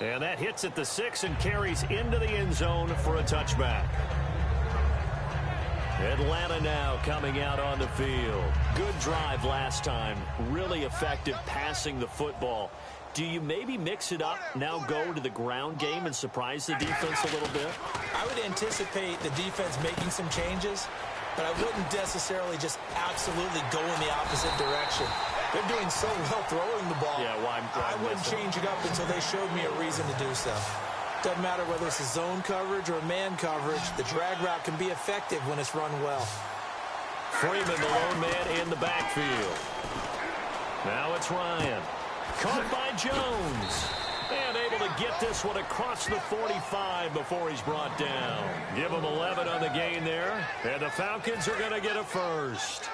And that hits at the 6 and carries into the end zone for a touchback. Atlanta now coming out on the field. Good drive last time. Really effective passing the football. Do you maybe mix it up, now go to the ground game and surprise the defense a little bit? I would anticipate the defense making some changes, but I wouldn't necessarily just absolutely go in the opposite direction. They're doing so well throwing the ball. Yeah, well, I wouldn't change it up until they showed me a reason to do so. Doesn't matter whether it's a zone coverage or a man coverage, the drag route can be effective when it's run well. Freeman, the lone man in the backfield. Now it's Ryan. Caught by Jones. And able to get this one across the 45 before he's brought down. Give him 11 on the gain there. And the Falcons are going to get a first.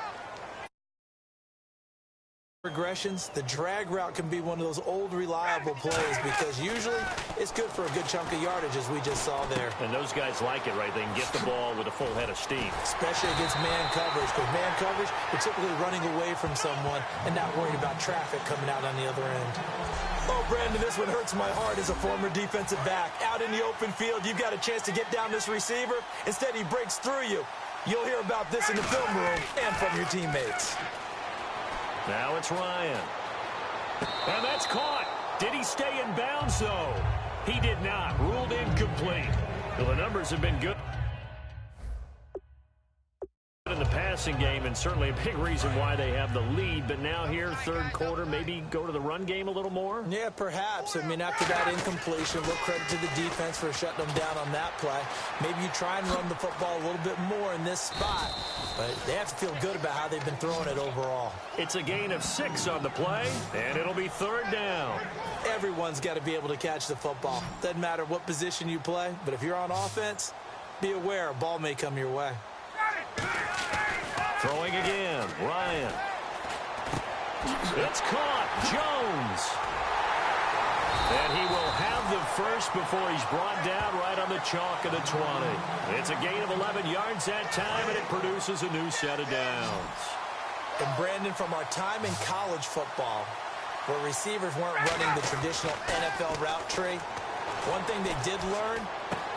Regressions, the drag route can be one of those old reliable plays because usually it's good for a good chunk of yardage, as we just saw there. And those guys like it, right? They can get the ball with a full head of steam. Especially against man coverage, because man coverage, you're typically running away from someone and not worried about traffic coming out on the other end. Oh, Brandon, this one hurts my heart as a former defensive back. Out in the open field, you've got a chance to get down this receiver. Instead, he breaks through you. You'll hear about this in the film room and from your teammates. Now it's Ryan. And that's caught. Did he stay in bounds, though? He did not. Ruled incomplete. Well, the numbers have been good in the past passing game, and certainly a big reason why they have the lead. But now here, third quarter, maybe go to the run game a little more? Yeah, perhaps. I mean, after that incompletion, a little credit to the defense for shutting them down on that play. Maybe you try and run the football a little bit more in this spot. But they have to feel good about how they've been throwing it overall. It's a gain of 6 on the play, and it'll be third down. Everyone's got to be able to catch the football. Doesn't matter what position you play, but if you're on offense, be aware a ball may come your way. Throwing again, Ryan. It's caught, Jones. And he will have the first before he's brought down right on the chalk of the 20. It's a gain of 11 yards that time, and it produces a new set of downs. And Brandon, from our time in college football, where receivers weren't running the traditional NFL route tree, one thing they did learn,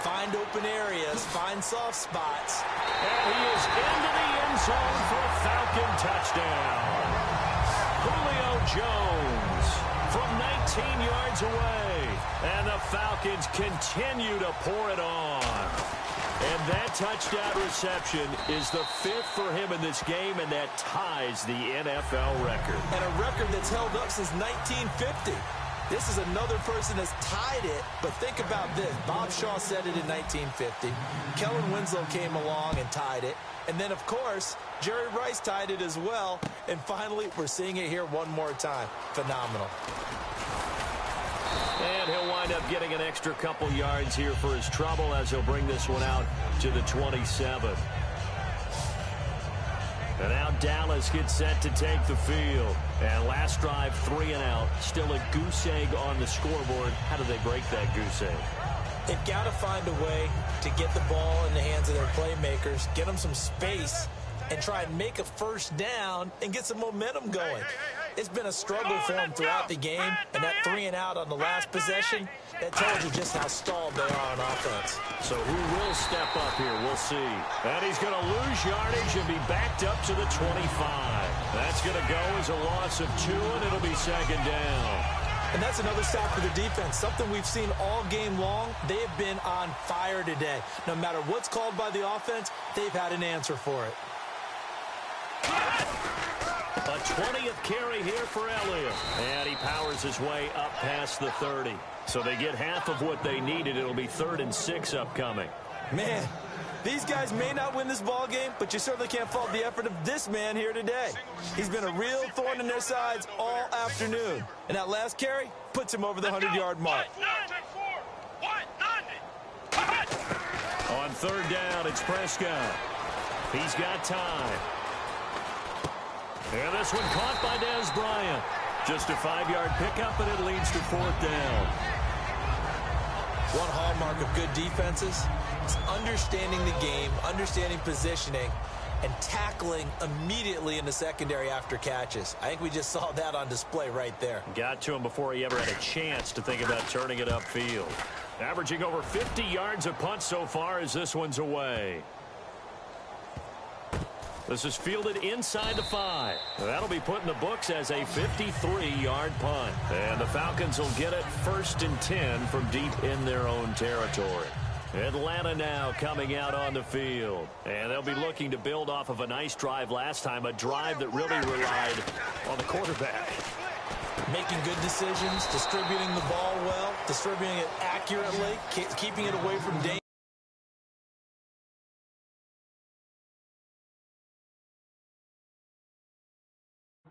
find open areas, find soft spots. And he is into the end zone for a Falcon touchdown. Julio Jones from 19 yards away. And the Falcons continue to pour it on. And that touchdown reception is the 5th for him in this game, and that ties the NFL record. And a record that's held up since 1950. This is another person that's tied it, but think about this. Bob Shaw said it in 1950. Kellen Winslow came along and tied it. And then, of course, Jerry Rice tied it as well. And finally, we're seeing it here one more time. Phenomenal. And he'll wind up getting an extra couple yards here for his trouble as he'll bring this one out to the 27. And now Dallas gets set to take the field. And last drive, 3 and out. Still a goose egg on the scoreboard. How do they break that goose egg? They've got to find a way to get the ball in the hands of their playmakers, get them some space, and try and make a first down and get some momentum going. It's been a struggle for them throughout the game, and that 3 and out on the last possession, that tells you just how stalled they are on offense. So who will step up here? We'll see. And he's going to lose yardage and be backed up to the 25. That's going to go as a loss of 2, and it'll be second down. And that's another stop for the defense, something we've seen all game long. They have been on fire today. No matter what's called by the offense, they've had an answer for it. A 20th carry here for Elliott. And he powers his way up past the 30. So they get half of what they needed. It'll be 3rd and 6 upcoming. Man, these guys may not win this ball game, but you certainly can't fault the effort of this man here today. He's been a real thorn in their sides all afternoon. And that last carry puts him over the 100-yard mark. On 3rd down, it's Prescott. He's got time. And this one caught by Dez Bryant. Just a 5-yard pickup, and it leads to 4th down. One hallmark of good defenses is understanding the game, understanding positioning, and tackling immediately in the secondary after catches. I think we just saw that on display right there. Got to him before he ever had a chance to think about turning it upfield. Averaging over 50 yards a punt so far as this one's away. This is fielded inside the 5. That'll be put in the books as a 53-yard punt. And the Falcons will get it 1st and 10 from deep in their own territory. Atlanta now coming out on the field. And they'll be looking to build off of a nice drive last time, a drive that really relied on the quarterback. Making good decisions, distributing the ball well, distributing it accurately, keeping it away from danger.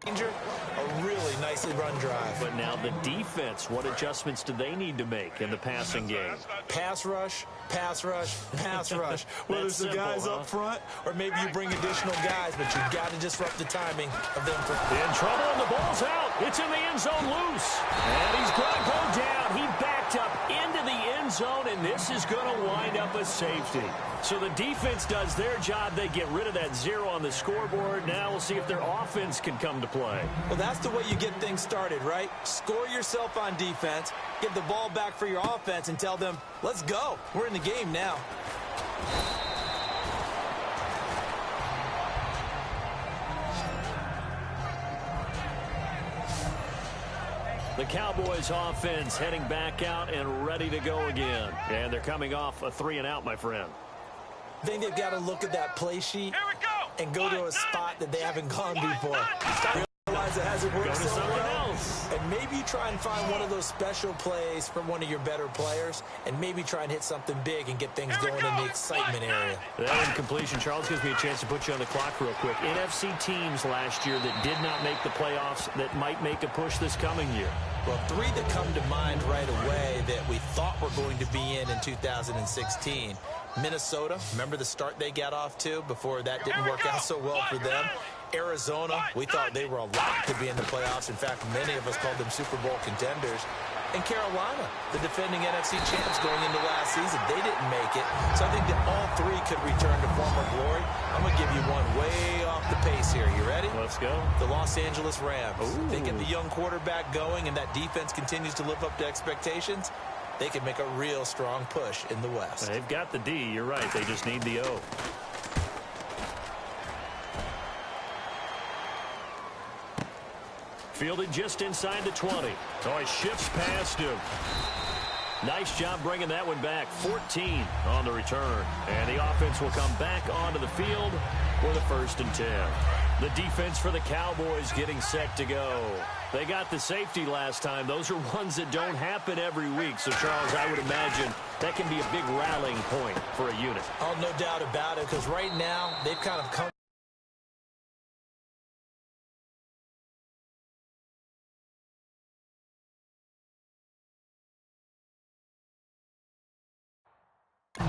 A really nicely run drive. But now the defense, what adjustments do they need to make in the passing game? Pass rush, pass rush, pass rush. Whether it's the simple, guys up front or maybe you bring additional guys, but you've got to disrupt the timing of them. In trouble, and the ball's out. It's in the end zone loose. And he's going to go down. He backed up into the end zone, and this is going to wind up a safety. So the defense does their job. They get rid of that 0 on the scoreboard. Now we'll see if their offense can come to play. Well, that's the way you get things started, right? Score yourself on defense, get the ball back for your offense, and tell them, let's go. We're in the game now. The Cowboys offense heading back out and ready to go again. And they're coming off a 3 and out, my friend. I think they've got to look at that play sheet and go to a spot that they haven't gone before. Realize it hasn't worked so well, and maybe you try and find one of those special plays from one of your better players, and maybe try and hit something big and get things going in the excitement area. That incompletion, Charles, gives me a chance to put you on the clock real quick. NFC teams last year that did not make the playoffs that might make a push this coming year. Well, three that come to mind right away that we thought were going to be in 2016. Minnesota, remember the start they got off to before that didn't work out so well for them? Arizona, we thought they were a lock to be in the playoffs. In fact, many of us called them Super Bowl contenders. And Carolina, the defending NFC champs going into last season, they didn't make it. So I think that all three could return to former glory. I'm going to give you one way off the pace here. You ready? Let's go. The Los Angeles Rams. Ooh. They get the young quarterback going, and that defense continues to live up to expectations. They can make a real strong push in the West. They've got the D. You're right. They just need the O. Fielded just inside the 20. Oh, he shifts past him. Nice job bringing that one back. 14 on the return. And the offense will come back onto the field with a 1st and 10. The defense for the Cowboys getting set to go. They got the safety last time. Those are ones that don't happen every week. So, Charles, I would imagine that can be a big rallying point for a unit. Oh, no doubt about it, because right now they've kind of come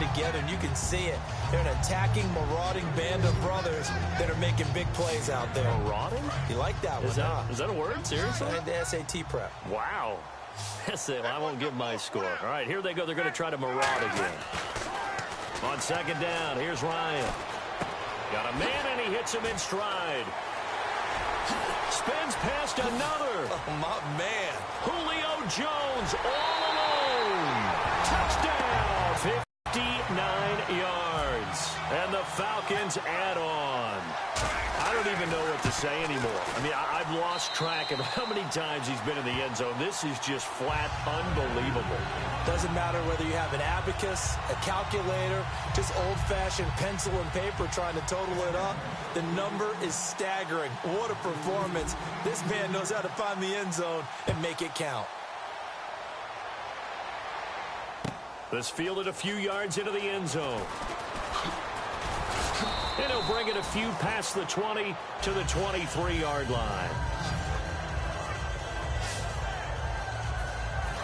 together, and you can see it. They're an attacking, marauding band of brothers that are making big plays out there. Marauding? You like that one, huh? Is that a word? Seriously? The SAT prep. Wow. That's it. I won't give my score. All right, here they go. They're going to try to maraud again. On 2nd down, here's Ryan. Got a man, and he hits him in stride. Spins past another. Oh, my man. Julio Jones all alone. Touchdown. 59 yards. And the Falcons add on. I don't even know what to say anymore. I mean, I've lost track of how many times he's been in the end zone. This is just flat unbelievable. Doesn't matter whether you have an abacus, a calculator, just old-fashioned pencil and paper trying to total it up. The number is staggering. What a performance. This man knows how to find the end zone and make it count. This fielded a few yards into the end zone. And he'll bring it a few past the 20 to the 23-yard line.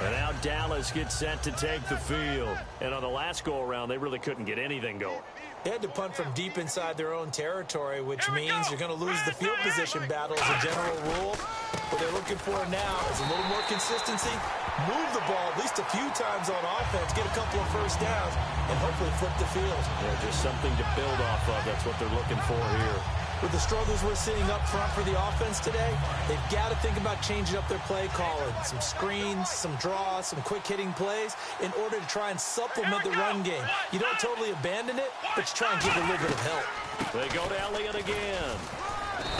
And now Dallas gets set to take the field. And on the last go-around, they really couldn't get anything going. They had to punt from deep inside their own territory, which means you're going to lose the field position battle as a general rule. What they're looking for now is a little more consistency, move the ball at least a few times on offense, get a couple of first downs, and hopefully flip the field. Yeah, just something to build off of. That's what they're looking for here. With the struggles we're seeing up front for the offense today, they've got to think about changing up their play calling. Some screens, some draws, some quick-hitting plays in order to try and supplement the run game. You don't totally abandon it, but you try and give it a little bit of help. They go to Elliott again.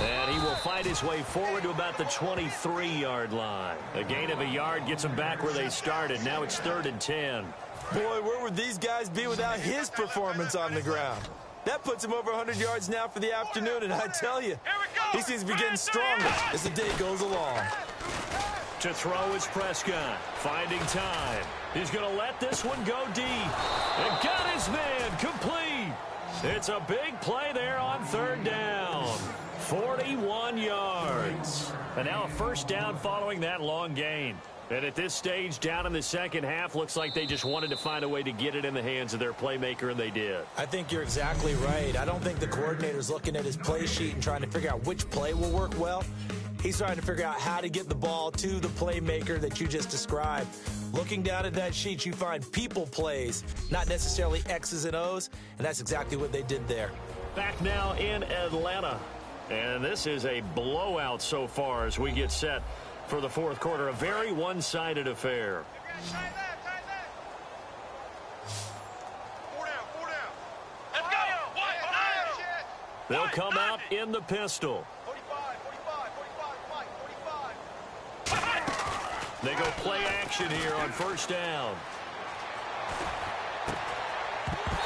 And he will fight his way forward to about the 23-yard line. A gain of a yard gets them back where they started. Now it's 3rd and 10. Boy, where would these guys be without his performance on the ground? That puts him over 100 yards now for the afternoon, and I tell you, he seems to be getting stronger as the day goes along. To throw is Prescott, finding time. He's going to let this one go deep. And got his man complete. It's a big play there on 3rd down. 41 yards. And now a 1st down following that long gain. And at this stage, down in the second half, looks like they just wanted to find a way to get it in the hands of their playmaker, and they did. I think you're exactly right. I don't think the coordinator's looking at his play sheet and trying to figure out which play will work well. He's trying to figure out how to get the ball to the playmaker that you just described. Looking down at that sheet, you find people plays, not necessarily X's and O's, and that's exactly what they did there. Back now in Atlanta. And this is a blowout so far as we get set for the 4th quarter. A very one-sided affair. They'll come out in the pistol. They go play action here on 1st down.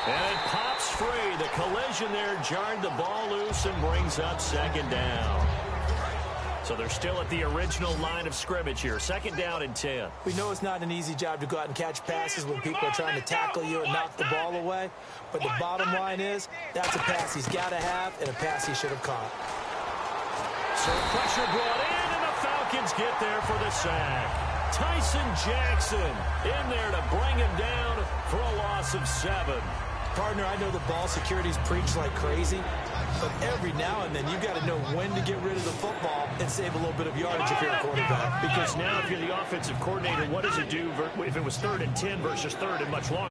And it pops free. The collision there jarred the ball loose and brings up second down. So they're still at the original line of scrimmage here. Second down and 10. We know it's not an easy job to go out and catch passes when people are trying to tackle you and knock the ball away. But the bottom line is, that's a pass he's got to have and a pass he should have caught. So pressure brought in, and the Falcons get there for the sack. Tyson Jackson in there to bring him down for a loss of 7. Partner, I know the ball security's preached like crazy, but every now and then you've got to know when to get rid of the football and save a little bit of yardage if you're a quarterback. Because now if you're the offensive coordinator, what does it do if it was 3rd and 10 versus 3rd and much longer?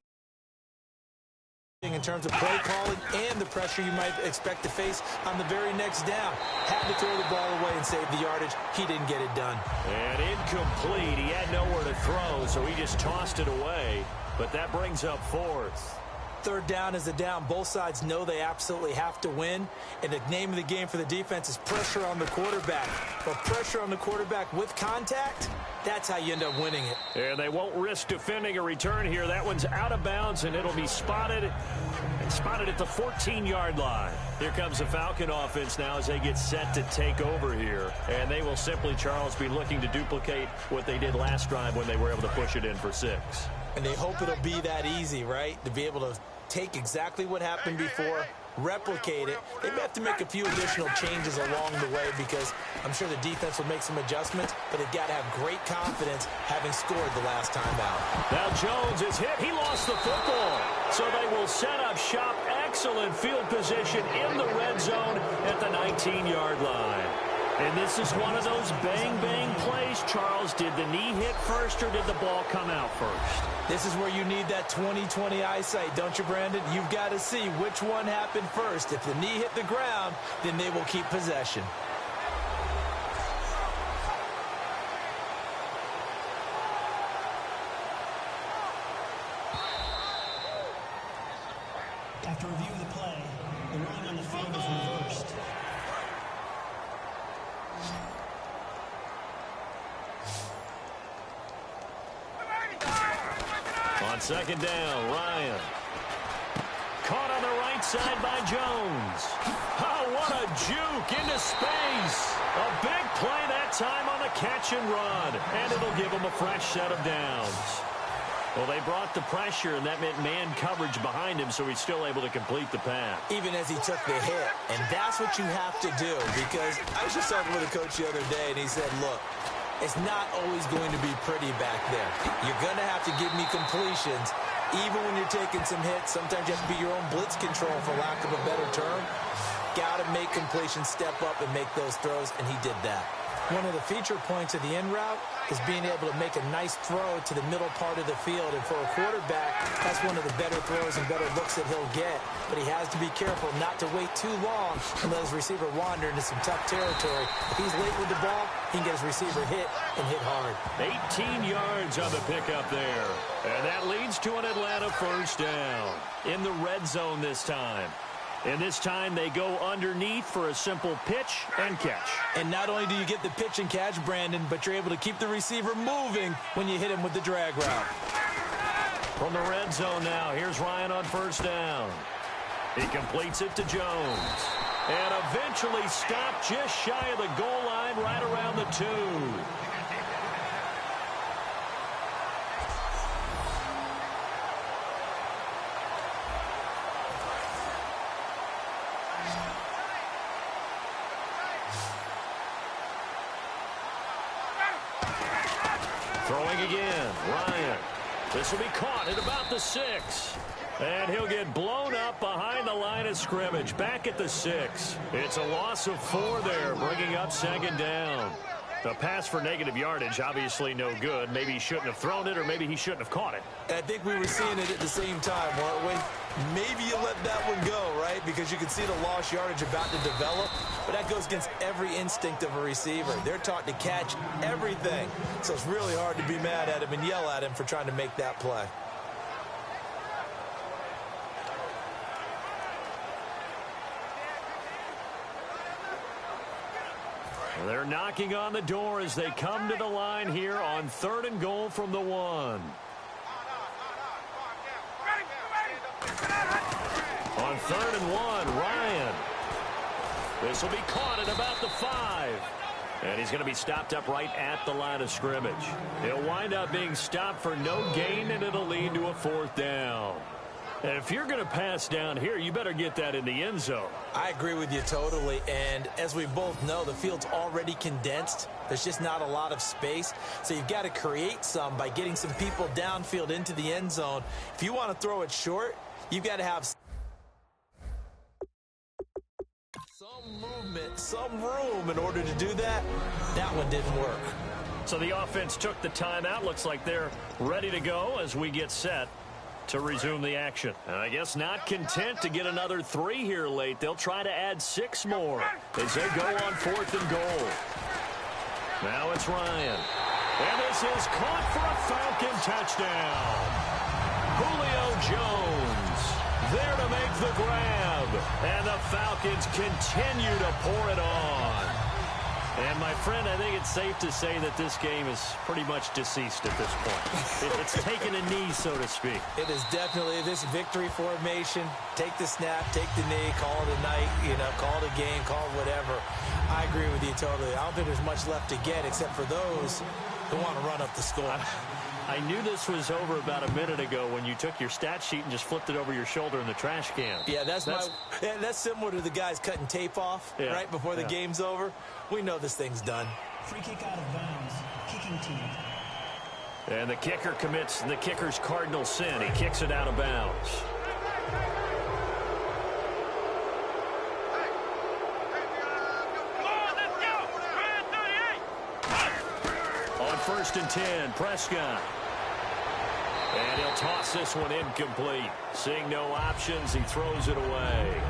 In terms of play calling and the pressure you might expect to face on the very next down. Had to throw the ball away and save the yardage. He didn't get it done. And incomplete. He had nowhere to throw, so he just tossed it away. But that brings up 4th. 3rd down is a down. Both sides know they absolutely have to win. And the name of the game for the defense is pressure on the quarterback. But pressure on the quarterback with contact, that's how you end up winning it. And they won't risk defending a return here. That one's out of bounds, and it'll be spotted at the 14-yard line. Here comes the Falcon offense now as they get set to take over here. And they will simply, Charles, be looking to duplicate what they did last drive when they were able to push it in for 6. And they hope it'll be that easy, right? To be able to take exactly what happened before, replicate it. They may have to make a few additional changes along the way because I'm sure the defense will make some adjustments, but they've got to have great confidence having scored the last time out. Now Jones is hit. He lost the football. So they will set up shop. Excellent field position in the red zone at the 19-yard line. And this is one of those bang-bang plays, Charles. Did the knee hit first or did the ball come out first? This is where you need that 20/20 eyesight, don't you, Brandon? You've got to see which one happened first. If the knee hit the ground, then they will keep possession. After review of the play, the ruling on the field is reversed. On second down, Ryan. Caught on the right side by Jones. Oh, what a juke into space. A big play that time on the catch and run. And it'll give them a fresh set of downs. Well, they brought the pressure, and that meant man coverage behind him, so he's still able to complete the pass. Even as he took the hit. And that's what you have to do, because I was just talking with a coach the other day, and he said, look, it's not always going to be pretty back there. You're going to have to give me completions. Even when you're taking some hits, sometimes you have to be your own blitz control, for lack of a better term. Got to make completions, step up, and make those throws, and he did that. One of the feature points of the in route is being able to make a nice throw to the middle part of the field. And for a quarterback, that's one of the better throws and better looks that he'll get. But he has to be careful not to wait too long and let his receiver wander into some tough territory. If he's late with the ball, he can get his receiver hit and hit hard. 18 yards on the pickup there. And that leads to an Atlanta first down in the red zone this time. And this time they go underneath for a simple pitch and catch. And not only do you get the pitch and catch, Brandon, but you're able to keep the receiver moving when you hit him with the drag route. From the red zone now, here's Ryan on first down. He completes it to Jones. And eventually stopped just shy of the goal line right around the 2. Throwing again, Ryan. This will be caught at about the 6. And he'll get blown up behind the line of scrimmage. Back at the 6. It's a loss of 4 there, bringing up second down. The pass for negative yardage, obviously no good. Maybe he shouldn't have thrown it, or maybe he shouldn't have caught it. And I think we were seeing it at the same time, weren't we? Maybe you let that one go, right? Because you can see the lost yardage about to develop. But that goes against every instinct of a receiver. They're taught to catch everything. So it's really hard to be mad at him and yell at him for trying to make that play. They're knocking on the door as they come to the line here on 3rd and goal from the 1. On 3rd and 1, Ryan. This will be caught at about the 5. And he's going to be stopped up right at the line of scrimmage. He'll wind up being stopped for no gain, and it'll lead to a 4th down. And if you're going to pass down here, you better get that in the end zone. I agree with you totally. And as we both know, the field's already condensed. There's just not a lot of space. So you've got to create some by getting some people downfield into the end zone. If you want to throw it short, you've got to have some movement, some room in order to do that. That one didn't work. So the offense took the timeout. Looks like they're ready to go as we get set to resume the action. And I guess not content to get another 3 here late. They'll try to add 6 more as they go on 4th and goal. Now it's Ryan. And this is caught for a Falcon touchdown. Julio Jones there to make the grab. And the Falcons continue to pour it on. And, my friend, I think it's safe to say that this game is pretty much deceased at this point. It's taken a knee, so to speak. It is definitely this victory formation. Take the snap, take the knee, call it a night, call it a game, call it whatever. I agree with you totally. I don't think there's much left to get except for those who want to run up the score. I knew this was over about a minute ago when you took your stat sheet and just flipped it over your shoulder in the trash can. Yeah, that's similar to the guys cutting tape off right before the game's over. We know this thing's done. Free kick out of bounds. Kicking team. And the kicker commits the kicker's cardinal sin. He kicks it out of bounds. On 1st and 10, Prescott. And he'll toss this one incomplete. Seeing no options, he throws it away.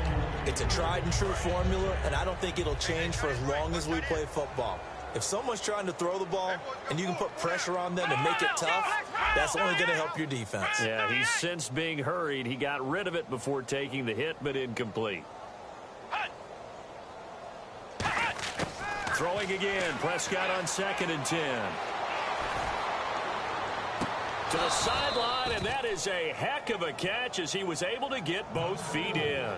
It's a tried-and-true formula, and I don't think it'll change for as long as we play football. If someone's trying to throw the ball and you can put pressure on them and make it tough, that's only going to help your defense. Yeah, he's since being hurried. He got rid of it before taking the hit, but incomplete. Throwing again, Prescott on 2nd and 10. To the sideline, and that is a heck of a catch as he was able to get both feet in.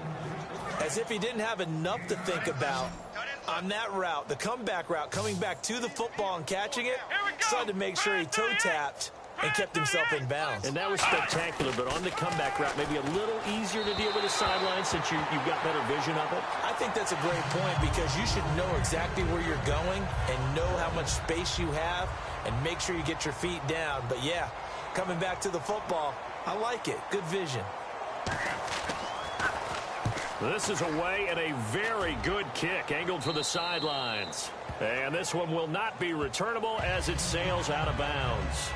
As if he didn't have enough to think about on that route, the comeback route, coming back to the football and catching it, decided to make sure he toe-tapped and kept himself in bounds. And that was spectacular, but on the comeback route, maybe a little easier to deal with the sideline since you've got better vision of it. I think that's a great point because you should know exactly where you're going and know how much space you have and make sure you get your feet down. But, yeah, coming back to the football, I like it. Good vision. This is away and a very good kick angled for the sidelines. And this one will not be returnable as it sails out of bounds.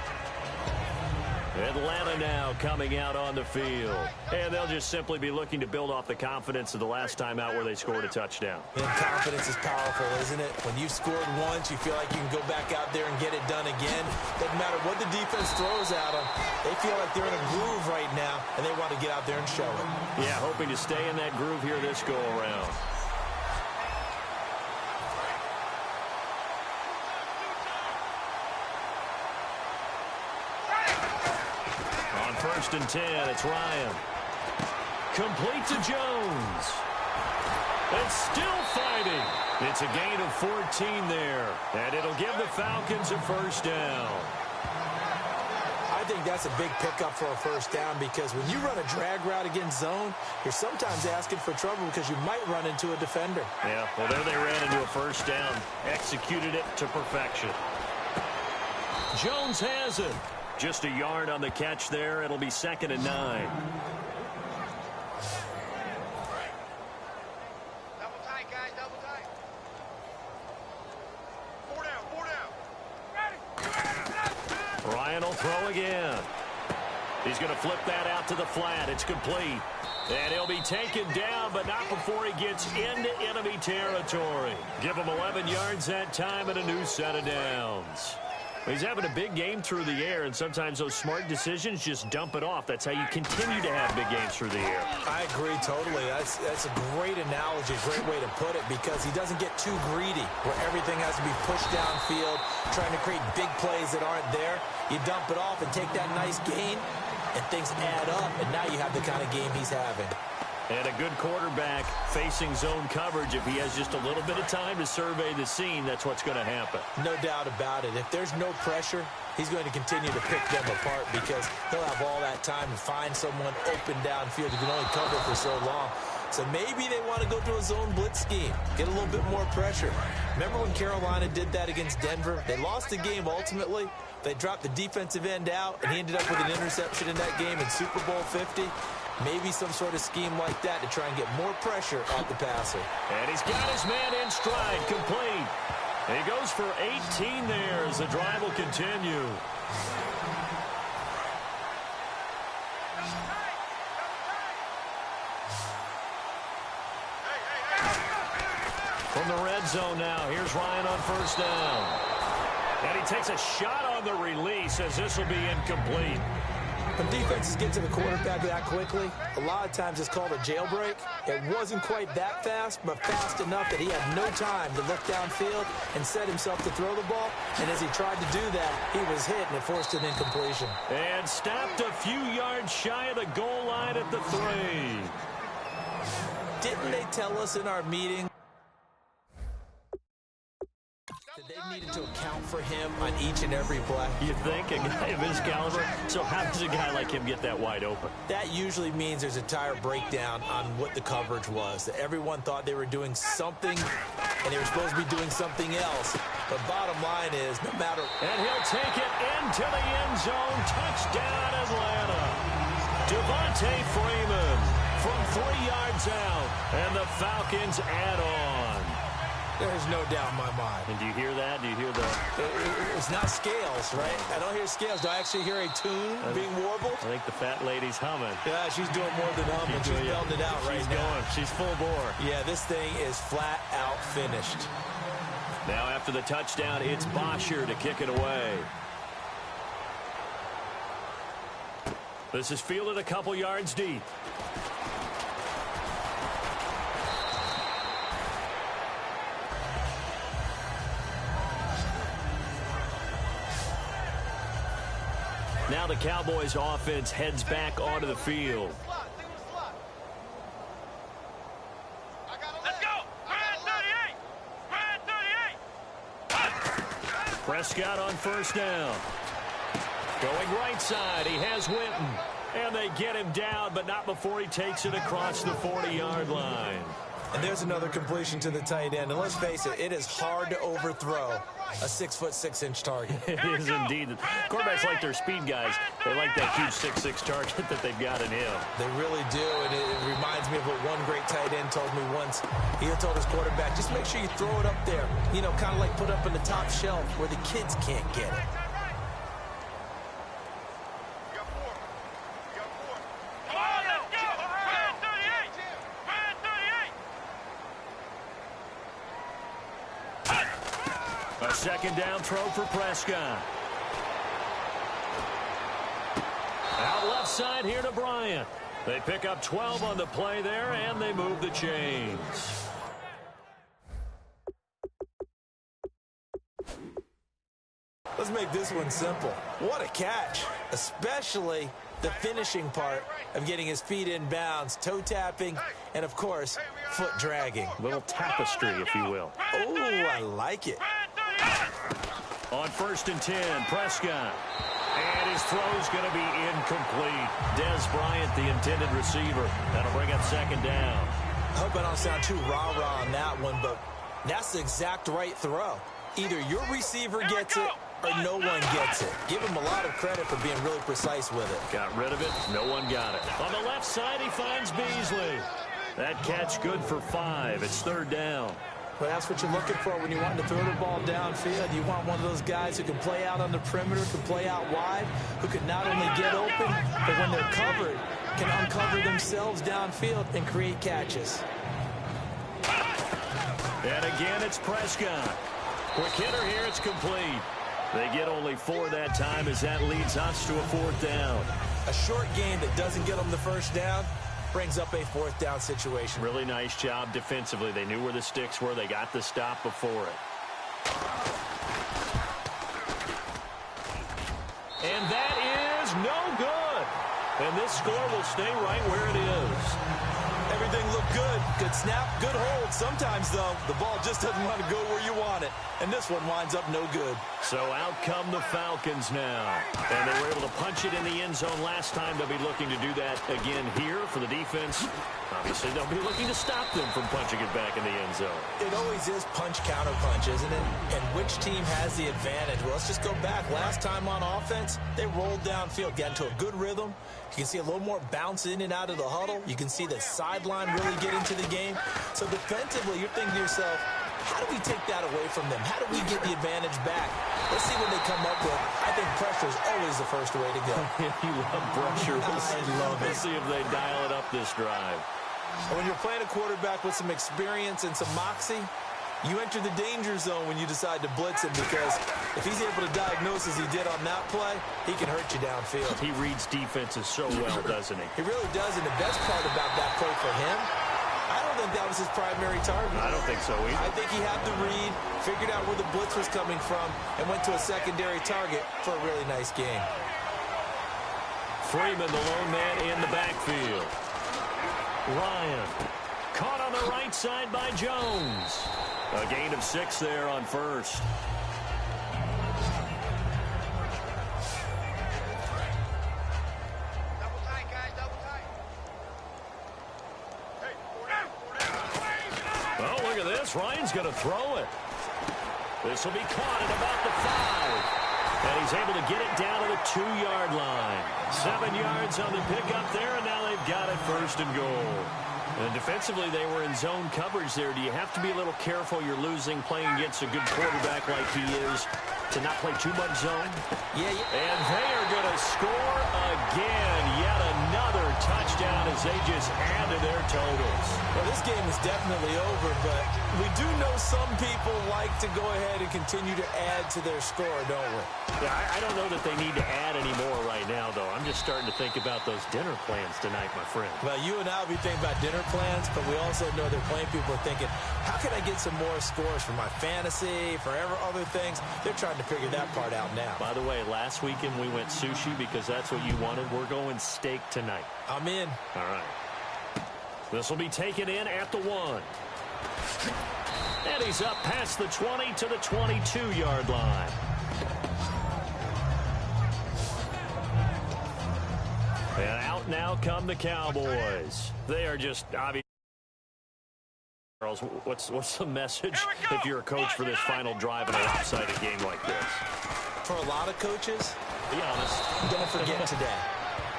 Atlanta now coming out on the field. And they'll just simply be looking to build off the confidence of the last time out where they scored a touchdown. And confidence is powerful, isn't it? When you've scored once, you feel like you can go back out there and get it done again. Doesn't matter what the defense throws at them. They feel like they're in a groove right now, and they want to get out there and show it. Yeah, hoping to stay in that groove here this go-around. On 1st and 10, it's Ryan. Complete to Jones. And still fighting. It's a gain of 14 there. And it'll give the Falcons a 1st down. I think that's a big pickup for a 1st down because when you run a drag route against zone, you're sometimes asking for trouble because you might run into a defender. Yeah, well, there they ran into a 1st down. Executed it to perfection. Jones has it. Just a yard on the catch there. It'll be 2nd and 9. Double tight, guys, double tight. 4 down. Ryan will throw again. He's going to flip that out to the flat. It's complete. And he'll be taken down, but not before he gets into enemy territory. Give him 11 yards that time and a new set of downs. He's having a big game through the air, and sometimes those smart decisions just dump it off. That's how you continue to have big games through the air. I agree totally. That's a great analogy, great way to put it, because he doesn't get too greedy where everything has to be pushed downfield, trying to create big plays that aren't there. You dump it off and take that nice gain, and things add up, and now you have the kind of game he's having. And a good quarterback facing zone coverage, if he has just a little bit of time to survey the scene, that's what's going to happen. No doubt about it. If there's no pressure, he's going to continue to pick them apart because he'll have all that time to find someone open downfield. You can only cover for so long. So maybe they want to go to a zone blitz scheme, get a little bit more pressure. Remember when Carolina did that against Denver? They lost the game ultimately. They dropped the defensive end out, and he ended up with an interception in that game in Super Bowl 50. Maybe some sort of scheme like that to try and get more pressure at the passer. And he's got his man in stride, complete. He goes for 18 there as the drive will continue. From the red zone now, here's Ryan on first down. And he takes a shot on the release as this will be incomplete. When defenses get to the quarterback that quickly, a lot of times it's called a jailbreak. It wasn't quite that fast, but fast enough that he had no time to look downfield and set himself to throw the ball. And as he tried to do that, he was hit, and it forced an incompletion. And stopped a few yards shy of the goal line at the 3. Didn't they tell us in our meeting that they needed to account for him on each and every play? You think, a guy of his caliber? So how does a guy like him get that wide open? That usually means there's a tire breakdown on what the coverage was. That everyone thought they were doing something, and they were supposed to be doing something else. But bottom line is, no matter... And he'll take it into the end zone. Touchdown, Atlanta. Devontae Freeman from 3 yards out, and the Falcons add on. There's no doubt in my mind. And do you hear that? Do you hear the... It's not scales, right? I don't hear scales. Do I actually hear a tune being warbled? I think the fat lady's humming. Yeah, she's doing more than humming. She's belting it out right now. She's full bore. Yeah, this thing is flat out finished. Now after the touchdown, it's Bosher to kick it away. This is fielded a couple yards deep. Now the Cowboys offense heads back onto the field. Let's go! Brad 38! Prescott on first down. Going right side, he has Winton. And they get him down, but not before he takes it across the 40-yard line. And there's another completion to the tight end. And let's face it, it is hard to overthrow a 6'6" target. It is indeed. Quarterbacks like their speed guys. They like that huge 6'6" target that they've got in him. They really do, and it reminds me of what one great tight end told me once. He told his quarterback, just make sure you throw it up there. You know, kind of like put up in the top shelf where the kids can't get it. A second down throw for Prescott. Out left side here to Bryant. They pick up 12 on the play there, and they move the chains. Let's make this one simple. What a catch, especially the finishing part of getting his feet in bounds, toe tapping, and, of course, foot dragging. A little tapestry, if you will. Oh, I like it. On 1st and 10, Prescott. And his throw's going to be incomplete. Dez Bryant, the intended receiver. That'll bring up second down. I hope I don't sound too rah-rah on that one, but that's the exact right throw. Either your receiver gets it or no one gets it. Give him a lot of credit for being really precise with it. Got rid of it. No one got it. On the left side, he finds Beasley. That catch good for 5. It's 3rd down. Well, that's what you're looking for when you want to throw the ball downfield. You want one of those guys who can play out on the perimeter, can play out wide, who can not only get open, but when they're covered, can uncover themselves downfield and create catches. And again, it's Prescott. Quick hitter here, it's complete. They get only 4 that time as that leads us to a 4th down. A short game that doesn't get them the first down brings up a 4th down situation. Really nice job defensively. They knew where the sticks were. They got the stop before it. And that is no good. And this score will stay right where it is. Everything looked good. Good snap, good hold. Sometimes, though, the ball just doesn't want to go where you want it. And this one winds up no good. So out come the Falcons now. And they were able to punch it in the end zone last time. They'll be looking to do that again here for the defense. Obviously, they'll be looking to stop them from punching it back in the end zone. It always is punch-counter-punch, isn't it? And which team has the advantage? Well, let's just go back. Last time on offense, they rolled downfield, got into a good rhythm. You can see a little more bounce in and out of the huddle. You can see the sideline really get into the game. So defensively, you're thinking to yourself, how do we take that away from them? How do we get the advantage back? Let's see what they come up with. I think pressure is always the first way to go. You love pressure. I love it. Let's see if they dial it up this drive. And when you're playing a quarterback with some experience and some moxie, you enter the danger zone when you decide to blitz him, because if he's able to diagnose as he did on that play, he can hurt you downfield. He reads defenses so well, doesn't he? He really does, and the best part about that play for him, I don't think that was his primary target. I don't think so either. I think he had the read, figured out where the blitz was coming from, and went to a secondary target for a really nice game. Freeman, the lone man in the backfield. Ryan, caught on the right side by Jones. A gain of 6 there on first. Double tight, guys, double tight. Oh, look at this. Ryan's going to throw it. This will be caught at about the 5. And he's able to get it down to the 2-yard line. 7 yards on the pickup there, and now they've got it first and goal. And defensively, they were in zone coverage there. Do you have to be a little careful? You're losing, playing against a good quarterback like he is, to not play too much zone? Yeah. And they are going to score again. Yet another touchdown as they just add to their totals. Well, this game is definitely over, but we do know some people like to go ahead and continue to add to their score, don't we? Yeah, I don't know that they need to add any more right now, though. I'm just starting to think about those dinner plans tonight, my friend. Well, you and I will be thinking about dinner plans, but we also know they're playing people are thinking, how can I get some more scores for my fantasy, for other things? They're trying to figure that part out now. By the way, last weekend we went sushi because that's what you wanted. We're going steak tonight. I'm in. All right. This will be taken in at the 1. And he's up past the 20 to the 22-yard line. And out now come the Cowboys. They are just obvious. Charles, what's the message if you're a coach for this final drive in a lopsided game like this? For a lot of coaches, Be honest. don't forget today.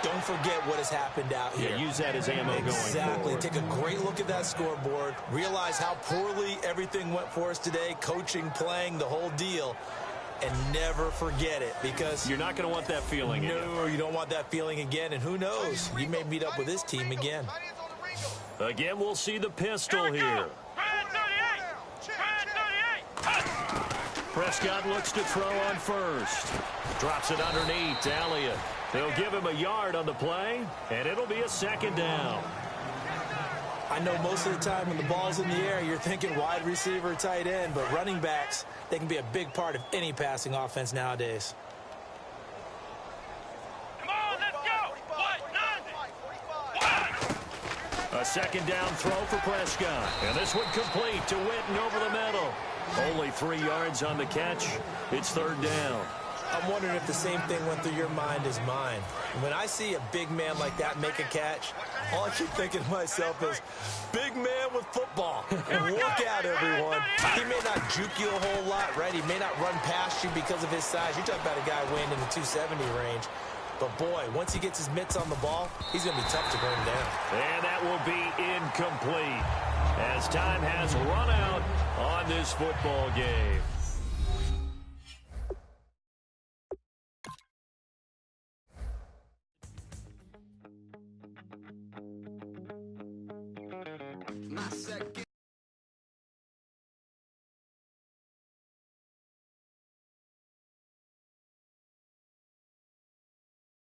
Don't forget what has happened out here. Yeah, use that as ammo going Exactly. forward. Take a great look at that scoreboard. Realize how poorly everything went for us today. Coaching, playing, the whole deal. And never forget it, because You're not going to want that feeling again. no, you don't want that feeling again. And who knows? You may meet up with this team again. Again, we'll see the pistol here. Brad 38! Brad 38! Prescott looks to throw on first. Drops it underneath to Elliott. They'll give him a yard on the play, and it'll be a 2nd down. I know most of the time when the ball's in the air, you're thinking wide receiver, tight end, but running backs, they can be a big part of any passing offense nowadays. Come on, let's go! What? 90! A 2nd down throw for Prescott. And this one complete to Witten over the middle. Only 3 yards on the catch. It's 3rd down. I'm wondering if the same thing went through your mind as mine. When I see a big man like that make a catch, all I keep thinking to myself is, big man with football. And look out, everyone. He may not juke you a whole lot, right? He may not run past you because of his size. You're talking about a guy weighing in the 270 range. But, boy, once he gets his mitts on the ball, he's going to be tough to bring down. And that will be incomplete as time has run out on this football game.